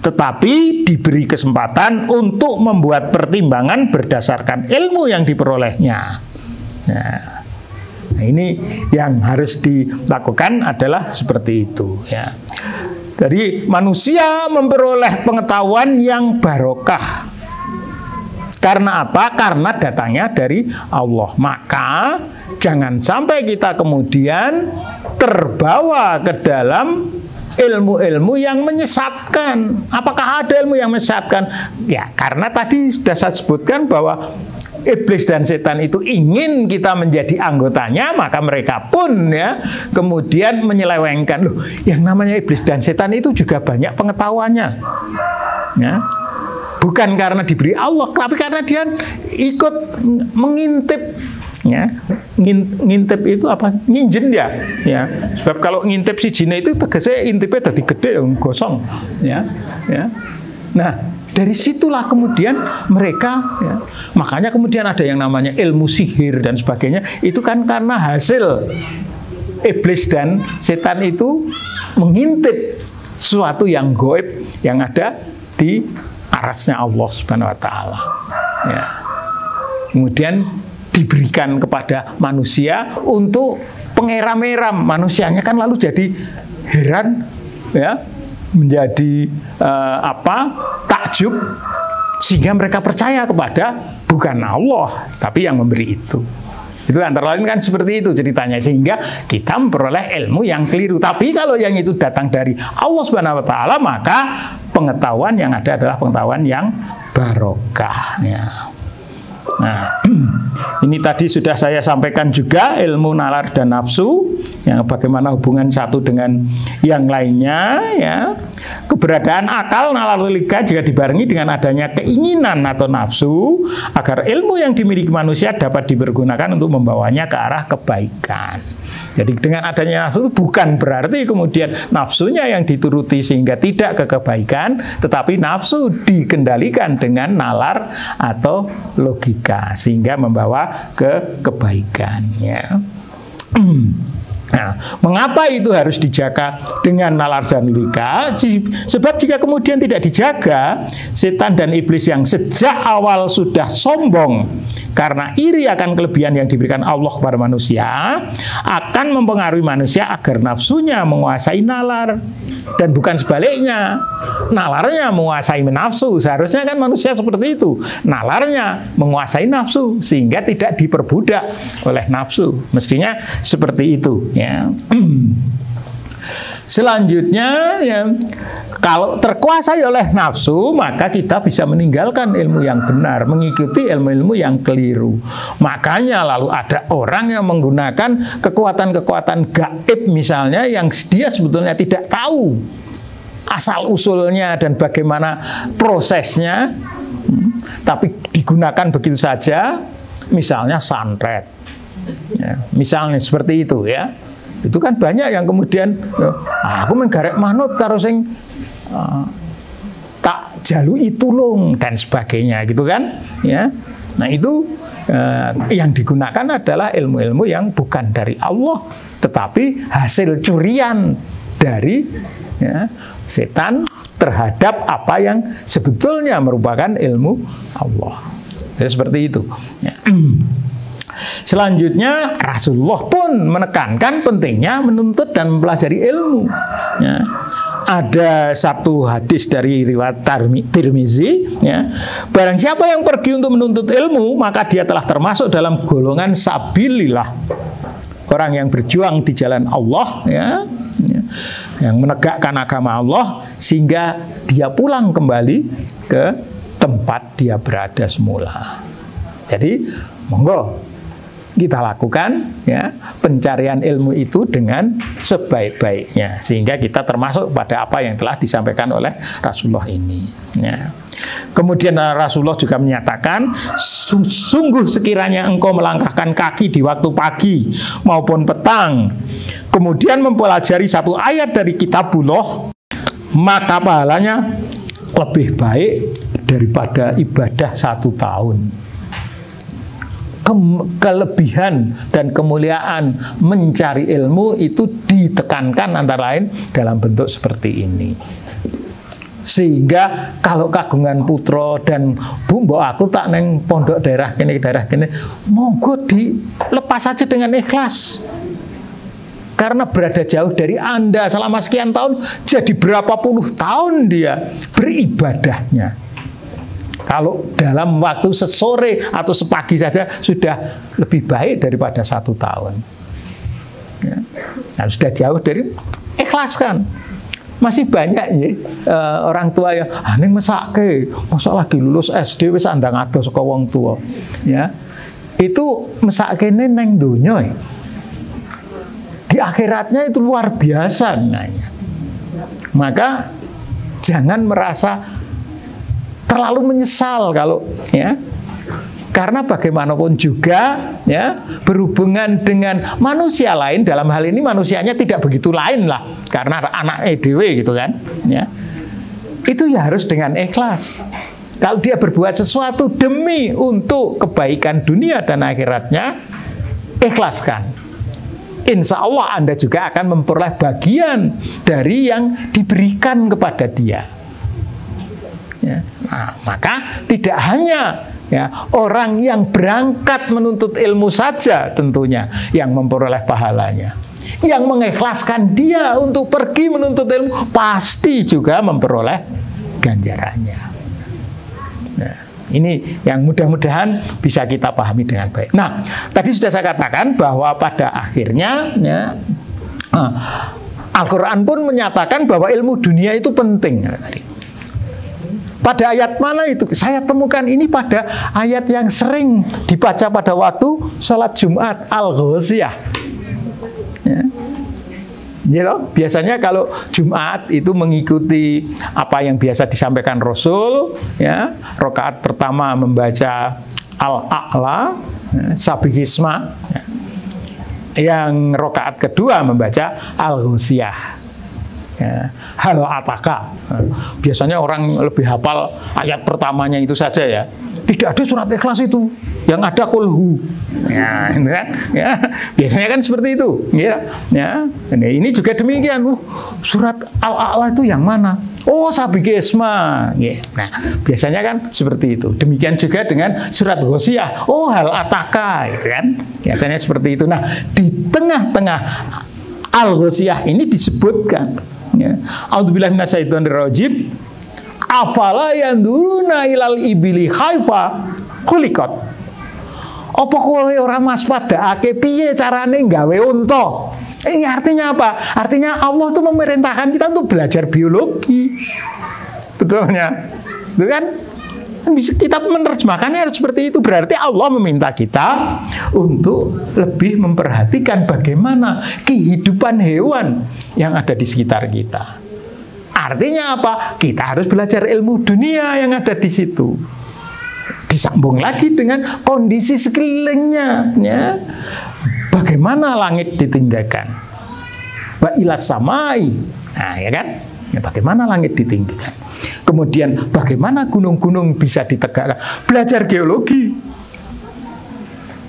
Tetapi diberi kesempatan untuk membuat pertimbangan berdasarkan ilmu yang diperolehnya. Nah, ini yang harus dilakukan adalah seperti itu ya. Jadi manusia memperoleh pengetahuan yang barokah. Karena apa? Karena datangnya dari Allah. Maka jangan sampai kita kemudian terbawa ke dalam ilmu-ilmu yang menyesatkan. Apakah ada ilmu yang menyesatkan? Ya, karena tadi sudah saya sebutkan bahwa iblis dan setan itu ingin kita menjadi anggotanya, maka mereka pun ya kemudian menyelewengkan. Loh, yang namanya iblis dan setan itu juga banyak pengetahuannya. Ya. Bukan karena diberi Allah, tapi karena dia ikut mengintip. Ya, ngintip itu apa? Nginjen ya. Sebab kalau ngintip si jin itu tegasnya intipnya tadi gede yang gosong. Ya. Nah, dari situlah kemudian mereka. Ya, makanya kemudian ada yang namanya ilmu sihir dan sebagainya. Itu kan karena hasil iblis dan setan itu mengintip sesuatu yang gaib yang ada di arasnya Allah Subhanahu Wa Taala. Ya. Kemudian diberikan kepada manusia untuk pengeram-eram. Manusianya kan lalu jadi heran ya, menjadi takjub, sehingga mereka percaya kepada bukan Allah tapi yang memberi itu. Itu antara lain kan seperti itu ceritanya, sehingga kita memperoleh ilmu yang keliru. Tapi kalau yang itu datang dari Allah Subhanahu Wa Taala, maka pengetahuan yang ada adalah pengetahuan yang barokah ya. Nah, ini tadi sudah saya sampaikan juga ilmu nalar dan nafsu, yang bagaimana hubungan satu dengan yang lainnya ya. Keberadaan akal, nalar, logika jika dibarengi dengan adanya keinginan atau nafsu, agar ilmu yang dimiliki manusia dapat dipergunakan untuk membawanya ke arah kebaikan. Jadi dengan adanya nafsu itu bukan berarti kemudian nafsunya yang dituruti sehingga tidak ke kebaikan, tetapi nafsu dikendalikan dengan nalar atau logika sehingga membawa ke kebaikannya. Nah, mengapa itu harus dijaga dengan nalar dan logika? Sebab jika kemudian tidak dijaga, setan dan iblis yang sejak awal sudah sombong karena iri akan kelebihan yang diberikan Allah kepada manusia, akan mempengaruhi manusia agar nafsunya menguasai nalar. Dan bukan sebaliknya, nalarnya menguasai nafsu. Seharusnya kan manusia seperti itu, nalarnya menguasai nafsu sehingga tidak diperbudak oleh nafsu. Mestinya seperti itu ya. Selanjutnya ya, Kalau terkuasai oleh nafsu, maka kita bisa meninggalkan ilmu yang benar, mengikuti ilmu-ilmu yang keliru. Makanya lalu ada orang yang menggunakan kekuatan-kekuatan gaib misalnya, yang dia sebetulnya tidak tahu asal-usulnya dan bagaimana prosesnya, tapi digunakan begitu saja, misalnya santet. Ya, misalnya seperti itu ya. Itu kan banyak yang kemudian aku menggarek manut karo sing tak jalui tulung dan sebagainya gitu kan ya. Nah itu yang digunakan adalah ilmu-ilmu yang bukan dari Allah, tetapi hasil curian dari ya, setan terhadap apa yang sebetulnya merupakan ilmu Allah. Jadi seperti itu ya. Selanjutnya Rasulullah pun menekankan pentingnya menuntut dan mempelajari ilmu ya. Ada satu hadis dari riwayat Tirmizi ya, barang siapa yang pergi untuk menuntut ilmu, maka dia telah termasuk dalam golongan sabilillah, orang yang berjuang di jalan Allah ya, yang menegakkan agama Allah sehingga dia pulang kembali ke tempat dia berada semula. Jadi monggo kita lakukan ya pencarian ilmu itu dengan sebaik-baiknya, sehingga kita termasuk pada apa yang telah disampaikan oleh Rasulullah ini ya. Kemudian Rasulullah juga menyatakan, sungguh sekiranya engkau melangkahkan kaki di waktu pagi maupun petang, kemudian mempelajari satu ayat dari kitabullah, maka pahalanya lebih baik daripada ibadah 1 tahun. Kelebihan dan kemuliaan mencari ilmu itu ditekankan antara lain dalam bentuk seperti ini. Sehingga kalau kagungan putra dan bu, mbok aku tak neng pondok daerah kene monggo dilepas saja dengan ikhlas. Karena berada jauh dari Anda selama sekian tahun, jadi berapa puluh tahun dia beribadahnya. Kalau dalam waktu sesore atau sepagi saja sudah lebih baik daripada 1 tahun. Ya. Nah, sudah jauh dari ikhlaskan. Masih banyak ya, orang tua yang ning mesake, masa lagi lulus SD wis andang adoh saka wong tua. Ya. Itu mesake neng donya. Ya. Di akhiratnya itu luar biasa nanya. Maka jangan merasa terlalu menyesal kalau ya, karena bagaimanapun juga ya, berhubungan dengan manusia lain, dalam hal ini manusianya tidak begitu lain lah, karena anak EDW gitu kan ya, itu ya harus dengan ikhlas. Kalau dia berbuat sesuatu demi untuk kebaikan dunia dan akhiratnya, ikhlaskan. Insya Allah Anda juga akan memperoleh bagian dari yang diberikan kepada dia ya. Nah, maka tidak hanya ya, orang yang berangkat menuntut ilmu saja tentunya yang memperoleh pahalanya. Yang mengikhlaskan dia untuk pergi menuntut ilmu pasti juga memperoleh ganjarannya. Nah, ini yang mudah-mudahan bisa kita pahami dengan baik. Nah, tadi sudah saya katakan bahwa pada akhirnya ya, Al-Quran pun menyatakan bahwa ilmu dunia itu penting tadi. Pada ayat mana itu? Saya temukan ini pada ayat yang sering dibaca pada waktu sholat Jumat, Al-Ghasyiyah. Ya. Gitu? Biasanya kalau Jumat itu mengikuti apa yang biasa disampaikan Rasul, ya, rakaat pertama membaca Al-A'la, ya, Sabihisma, ya. Yang rakaat kedua membaca Al-Ghasyiyah. Ya, hal ataka. Biasanya orang lebih hafal ayat pertamanya itu saja ya. Tidak ada surat Ikhlas itu, yang ada kulhu. Ya, kan? Ya, biasanya kan seperti itu. Ya, ya. Ini juga demikian. Surat Al-A'la itu yang mana? Oh, Sabihisma. Ya. Nah, biasanya kan seperti itu. Demikian juga dengan surat Ghasyiyah. Oh, hal ataka, itu kan. Biasanya seperti itu. Nah, di tengah-tengah Al-Ghasyiyah ini disebutkan. Ya. A'udzubillahi minasyaitonir rajim. Afala yanduruna ilal ibili khaifa khuliqat. Apa kowe ora waspadakake piye carane gawe unta? Ini artinya apa? Artinya Allah tuh memerintahkan kita untuk belajar biologi. Betulnya, itu kan? Bisa kita menerjemahkannya harus seperti itu. Berarti Allah meminta kita untuk lebih memperhatikan bagaimana kehidupan hewan yang ada di sekitar kita. Artinya apa? Kita harus belajar ilmu dunia yang ada di situ. Disambung lagi dengan kondisi sekelilingnya, ya. Bagaimana langit ditinggikan? Wa ilas samai. Nah, ya kan? Ya, bagaimana langit ditinggikan? Kemudian bagaimana gunung-gunung bisa ditegakkan? Belajar geologi,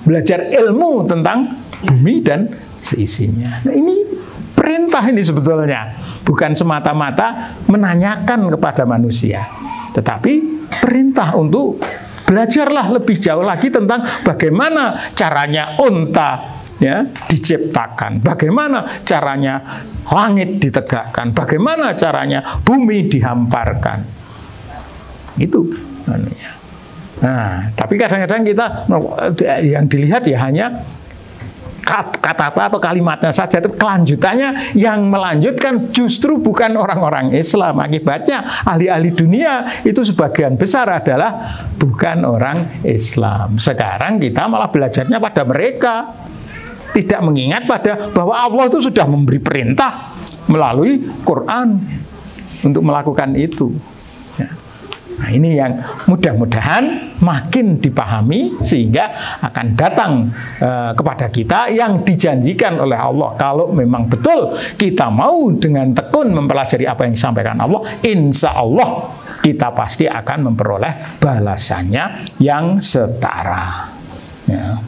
belajar ilmu tentang bumi dan seisinya. Nah, ini perintah ini sebetulnya bukan semata-mata menanyakan kepada manusia, tetapi perintah untuk belajarlah lebih jauh lagi tentang bagaimana caranya unta, ya, diciptakan, bagaimana caranya langit ditegakkan, bagaimana caranya bumi dihamparkan. Itu anunya. Nah, tapi kadang-kadang kita yang dilihat ya hanya kata-kata atau kalimatnya saja, itu kelanjutannya yang melanjutkan justru bukan orang-orang Islam. Akibatnya ahli-ahli dunia itu sebagian besar adalah bukan orang Islam. Sekarang kita malah belajarnya pada mereka, tidak mengingat pada bahwa Allah itu sudah memberi perintah melalui Quran untuk melakukan itu. Nah, ini yang mudah-mudahan makin dipahami sehingga akan datang kepada kita yang dijanjikan oleh Allah. Kalau memang betul kita mau dengan tekun mempelajari apa yang disampaikan Allah, insya Allah kita pasti akan memperoleh balasannya yang setara. Ya.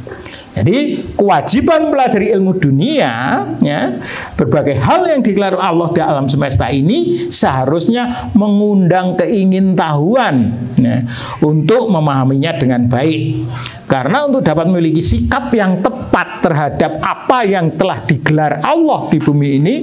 Jadi kewajiban pelajari ilmu dunia, ya, berbagai hal yang digelar Allah di alam semesta ini seharusnya mengundang keingintahuan, ya, untuk memahaminya dengan baik. Karena untuk dapat memiliki sikap yang tepat terhadap apa yang telah digelar Allah di bumi ini,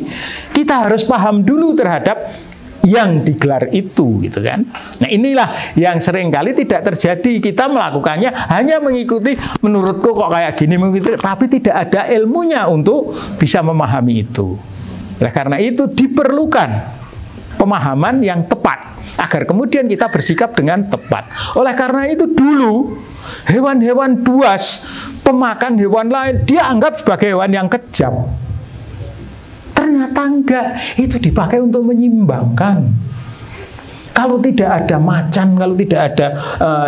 kita harus paham dulu terhadap yang digelar itu, gitu kan. Nah, inilah yang seringkali tidak terjadi. Kita melakukannya hanya mengikuti, menurutku kok kayak gini, tapi tidak ada ilmunya untuk bisa memahami itu. Oleh karena itu diperlukan pemahaman yang tepat agar kemudian kita bersikap dengan tepat. Oleh karena itu dulu hewan-hewan buas, pemakan hewan lain, dia anggap sebagai hewan yang kejam. Ternyata enggak, itu dipakai untuk menyimbangkan. Kalau tidak ada macan, kalau tidak ada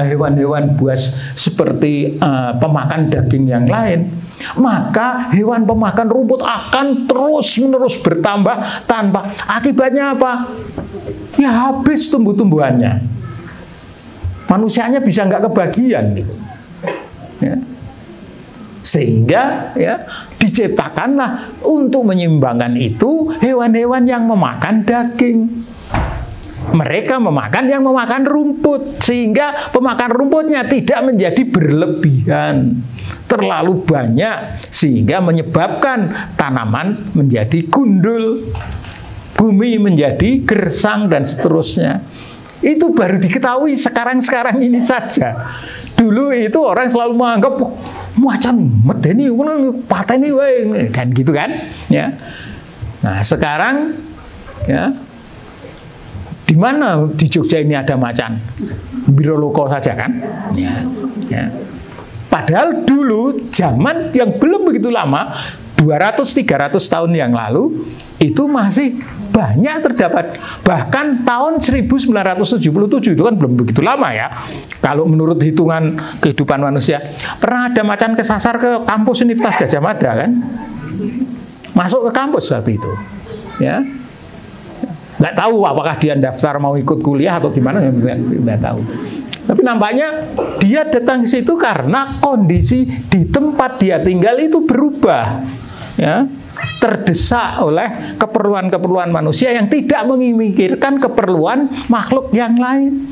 hewan-hewan buas seperti pemakan daging yang lain, maka hewan pemakan rumput akan terus-menerus bertambah tanpa akibatnya apa? Ya habis tumbuh-tumbuhannya. Manusianya bisa nggak kebagian gitu. Ya. Sehingga ya diciptakanlah untuk menyeimbangkan itu hewan-hewan yang memakan daging. Mereka memakan yang memakan rumput, sehingga pemakan rumputnya tidak menjadi berlebihan, terlalu banyak, sehingga menyebabkan tanaman menjadi gundul, bumi menjadi gersang, dan seterusnya. Itu baru diketahui sekarang-sekarang ini saja. Dulu itu orang selalu menganggap macan medeni, pateni, dan gitu kan, ya. Nah sekarang, ya, di mana di Jogja ini ada macan? Biroloko saja kan, ya, ya. Padahal dulu zaman yang belum begitu lama, 200-300 tahun yang lalu, itu masih banyak terdapat. Bahkan tahun 1977 itu kan belum begitu lama ya. Kalau menurut hitungan kehidupan manusia, pernah ada macan kesasar ke kampus Universitas Gadjah Mada kan? Masuk ke kampus saat itu, ya. Nggak tahu apakah dia daftar mau ikut kuliah atau gimana, nggak tahu. Tapi nampaknya dia datang ke situ karena kondisi di tempat dia tinggal itu berubah, ya, terdesak oleh keperluan-keperluan manusia yang tidak memikirkan keperluan makhluk yang lain.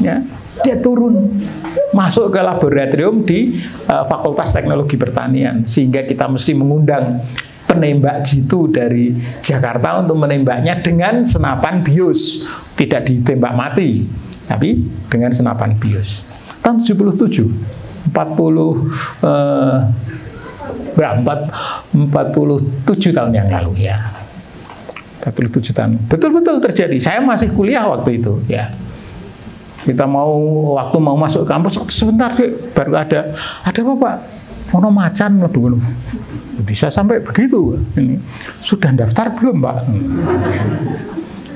Ya, dia turun masuk ke laboratorium di Fakultas Teknologi Pertanian, sehingga kita mesti mengundang penembak jitu dari Jakarta untuk menembaknya dengan senapan bius, tidak ditembak mati, tapi dengan senapan bius. Tahun 77, berapa 47 tahun yang lalu ya. 47 tahun. Betul-betul terjadi. Saya masih kuliah waktu itu ya. Kita waktu mau masuk kampus sebentar sih baru ada apa Pak? Ono macan dulu. Bisa sampai begitu. Ini sudah daftar belum, Pak?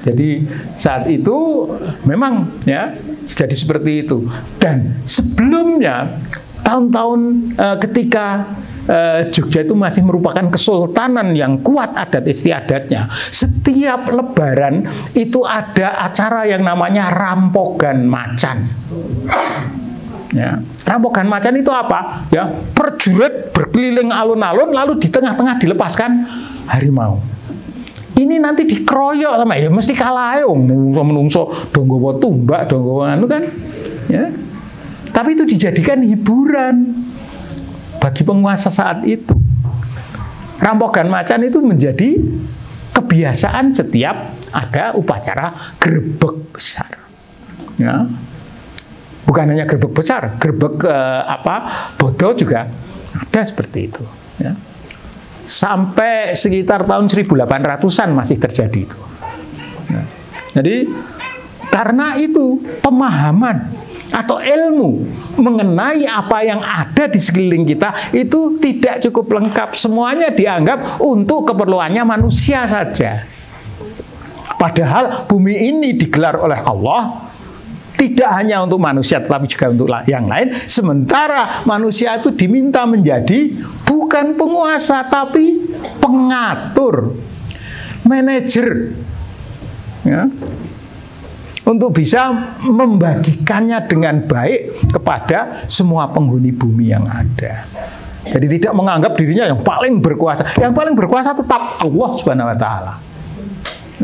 Jadi saat itu memang ya jadi seperti itu. Dan sebelumnya tahun-tahun ketika Jogja itu masih merupakan kesultanan yang kuat adat istiadatnya. Setiap lebaran itu ada acara yang namanya rampogan macan. Ya, rampogan macan itu apa? Ya, prajurit berkeliling alun-alun lalu di tengah-tengah dilepaskan harimau. Ini nanti dikeroyok sama ya mesti kalah menungso donggowo tumbak donggowo anu kan. Ya. Tapi itu dijadikan hiburan bagi penguasa saat itu. Rampogan macan itu menjadi kebiasaan setiap ada upacara grebek besar. Ya. Bukan hanya gerbek besar, gerbek bodo juga ada seperti itu. Ya. Sampai sekitar tahun 1800-an masih terjadi itu. Ya. Jadi karena itu pemahaman atau ilmu mengenai apa yang ada di sekeliling kita itu tidak cukup lengkap. Semuanya dianggap untuk keperluannya manusia saja. Padahal bumi ini digelar oleh Allah tidak hanya untuk manusia tetapi juga untuk yang lain. Sementara manusia itu diminta menjadi bukan penguasa tapi pengatur, manajer, ya, untuk bisa membagikannya dengan baik kepada semua penghuni bumi yang ada. Jadi tidak menganggap dirinya yang paling berkuasa. Yang paling berkuasa tetap Allah Subhanahu Wa Taala.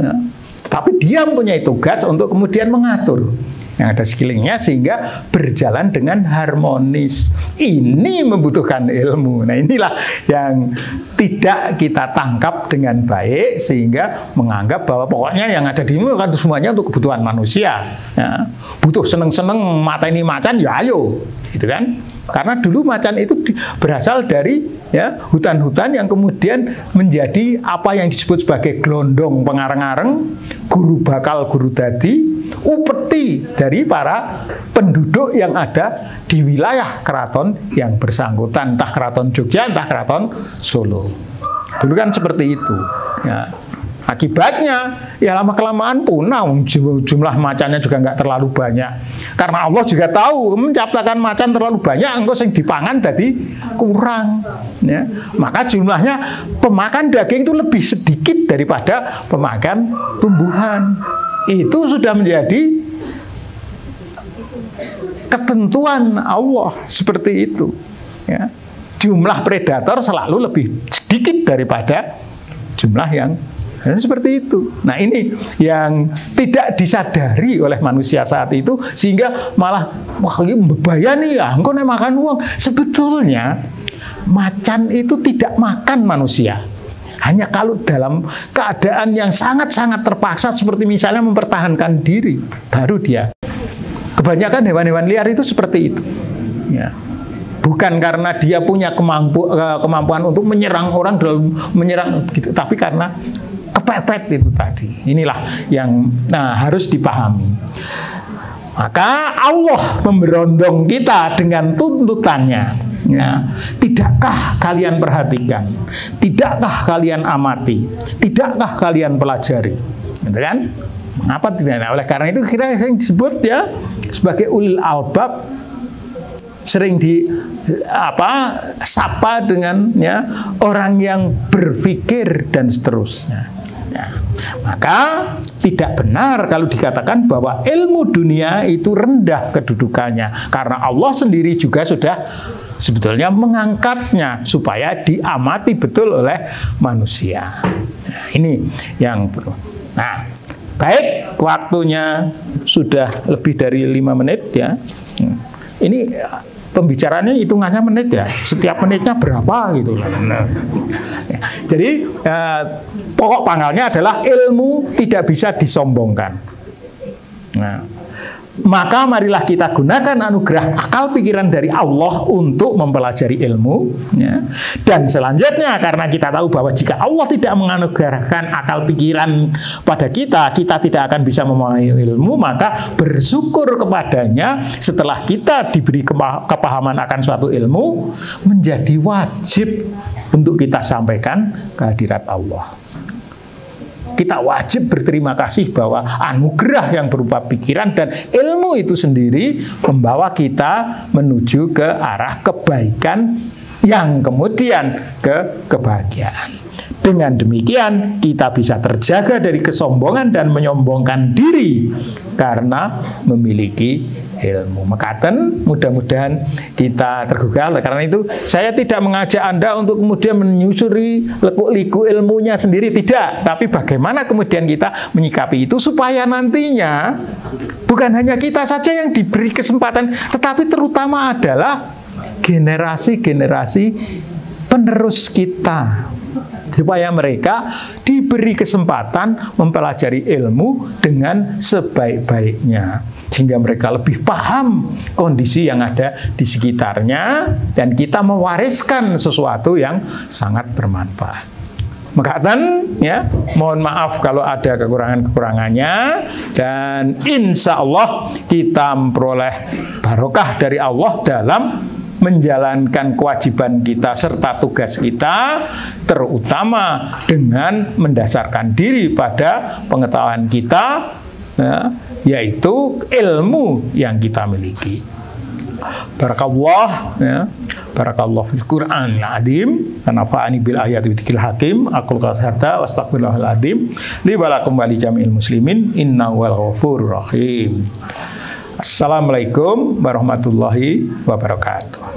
Ya. Tapi dia mempunyai tugas untuk kemudian mengatur yang ada sekelilingnya sehingga berjalan dengan harmonis. Ini membutuhkan ilmu. Nah inilah yang tidak kita tangkap dengan baik sehingga menganggap bahwa pokoknya yang ada di sini kan semuanya untuk kebutuhan manusia. Ya. Butuh seneng-seneng mata ini macan ya ayo, gitu kan? Karena dulu macan itu berasal dari ya hutan-hutan yang kemudian menjadi apa yang disebut sebagai glondong pengareng-areng, guru bakal guru dadi, upeti dari para penduduk yang ada di wilayah keraton yang bersangkutan, entah keraton Jogja, entah keraton Solo. Dulu kan seperti itu. Ya. Akibatnya ya lama-kelamaan punah, jumlah macannya juga nggak terlalu banyak. Karena Allah juga tahu menciptakan macan terlalu banyak, engkau sing dipangan jadi kurang. Ya. Maka jumlahnya pemakan daging itu lebih sedikit daripada pemakan tumbuhan. Itu sudah menjadi ketentuan Allah seperti itu. Ya. Jumlah predator selalu lebih sedikit daripada jumlah yang seperti itu. Nah ini yang tidak disadari oleh manusia saat itu sehingga malah wah ini membayani ya, engkau nek makan uang. Sebetulnya macan itu tidak makan manusia. Hanya kalau dalam keadaan yang sangat-sangat terpaksa seperti misalnya mempertahankan diri, baru dia. Kebanyakan hewan-hewan liar itu seperti itu. Ya. Bukan karena dia punya kemampuan untuk menyerang orang dalam menyerang gitu, tapi karena kepepet itu tadi. Inilah yang harus dipahami. Maka Allah memberondong kita dengan tuntutannya. Ya, tidakkah kalian perhatikan? Tidakkah kalian amati? Tidakkah kalian pelajari? Gitu kan? Mengapa tidak? Oleh karena itu kira yang disebut ya sebagai ulil albab, sering sapa dengan ya orang yang berpikir dan seterusnya. Ya. Maka tidak benar kalau dikatakan bahwa ilmu dunia itu rendah kedudukannya, karena Allah sendiri juga sudah sebetulnya mengangkatnya supaya diamati betul oleh manusia. Nah, ini yang perlu. Nah, baik, waktunya sudah lebih dari 5 menit ya. Ini pembicaraannya hitungannya menit ya, setiap menitnya berapa gitu. Nah, ya. Jadi pokok pangkalnya adalah ilmu tidak bisa disombongkan. Nah, Maka marilah kita gunakan anugerah akal pikiran dari Allah untuk mempelajari ilmu, ya. Dan selanjutnya, karena kita tahu bahwa jika Allah tidak menganugerahkan akal pikiran pada kita, kita tidak akan bisa memahami ilmu, maka bersyukur kepadanya setelah kita diberi kepahaman akan suatu ilmu, menjadi wajib untuk kita sampaikan kehadirat Allah. Kita wajib berterima kasih bahwa anugerah yang berupa pikiran dan ilmu itu sendiri membawa kita menuju ke arah kebaikan yang kemudian ke kebahagiaan. Dengan demikian kita bisa terjaga dari kesombongan dan menyombongkan diri karena memiliki ilmu. Mekaten, mudah-mudahan kita tergugah. Karena itu saya tidak mengajak Anda untuk kemudian menyusuri lekuk-liku ilmunya sendiri, tidak. Tapi bagaimana kemudian kita menyikapi itu supaya nantinya bukan hanya kita saja yang diberi kesempatan, tetapi terutama adalah generasi-generasi penerus kita, supaya mereka diberi kesempatan mempelajari ilmu dengan sebaik-baiknya, sehingga mereka lebih paham kondisi yang ada di sekitarnya, dan kita mewariskan sesuatu yang sangat bermanfaat. Mekaten, ya, mohon maaf kalau ada kekurangan-kekurangannya, dan insya Allah kita memperoleh barokah dari Allah dalam menjalankan kewajiban kita serta tugas kita, terutama dengan mendasarkan diri pada pengetahuan kita, ya, yaitu ilmu yang kita miliki. Barakallah, ya, barakallah fil Qur'an al-azim, nafa'ani bil ayati wa dzikril hakim, aqul qawli hadza wa astaghfirullahal azim li wa lakum wa li jami'il muslimin innahu wal ghafurur rahim. Assalamualaikum warahmatullahi wabarakatuh.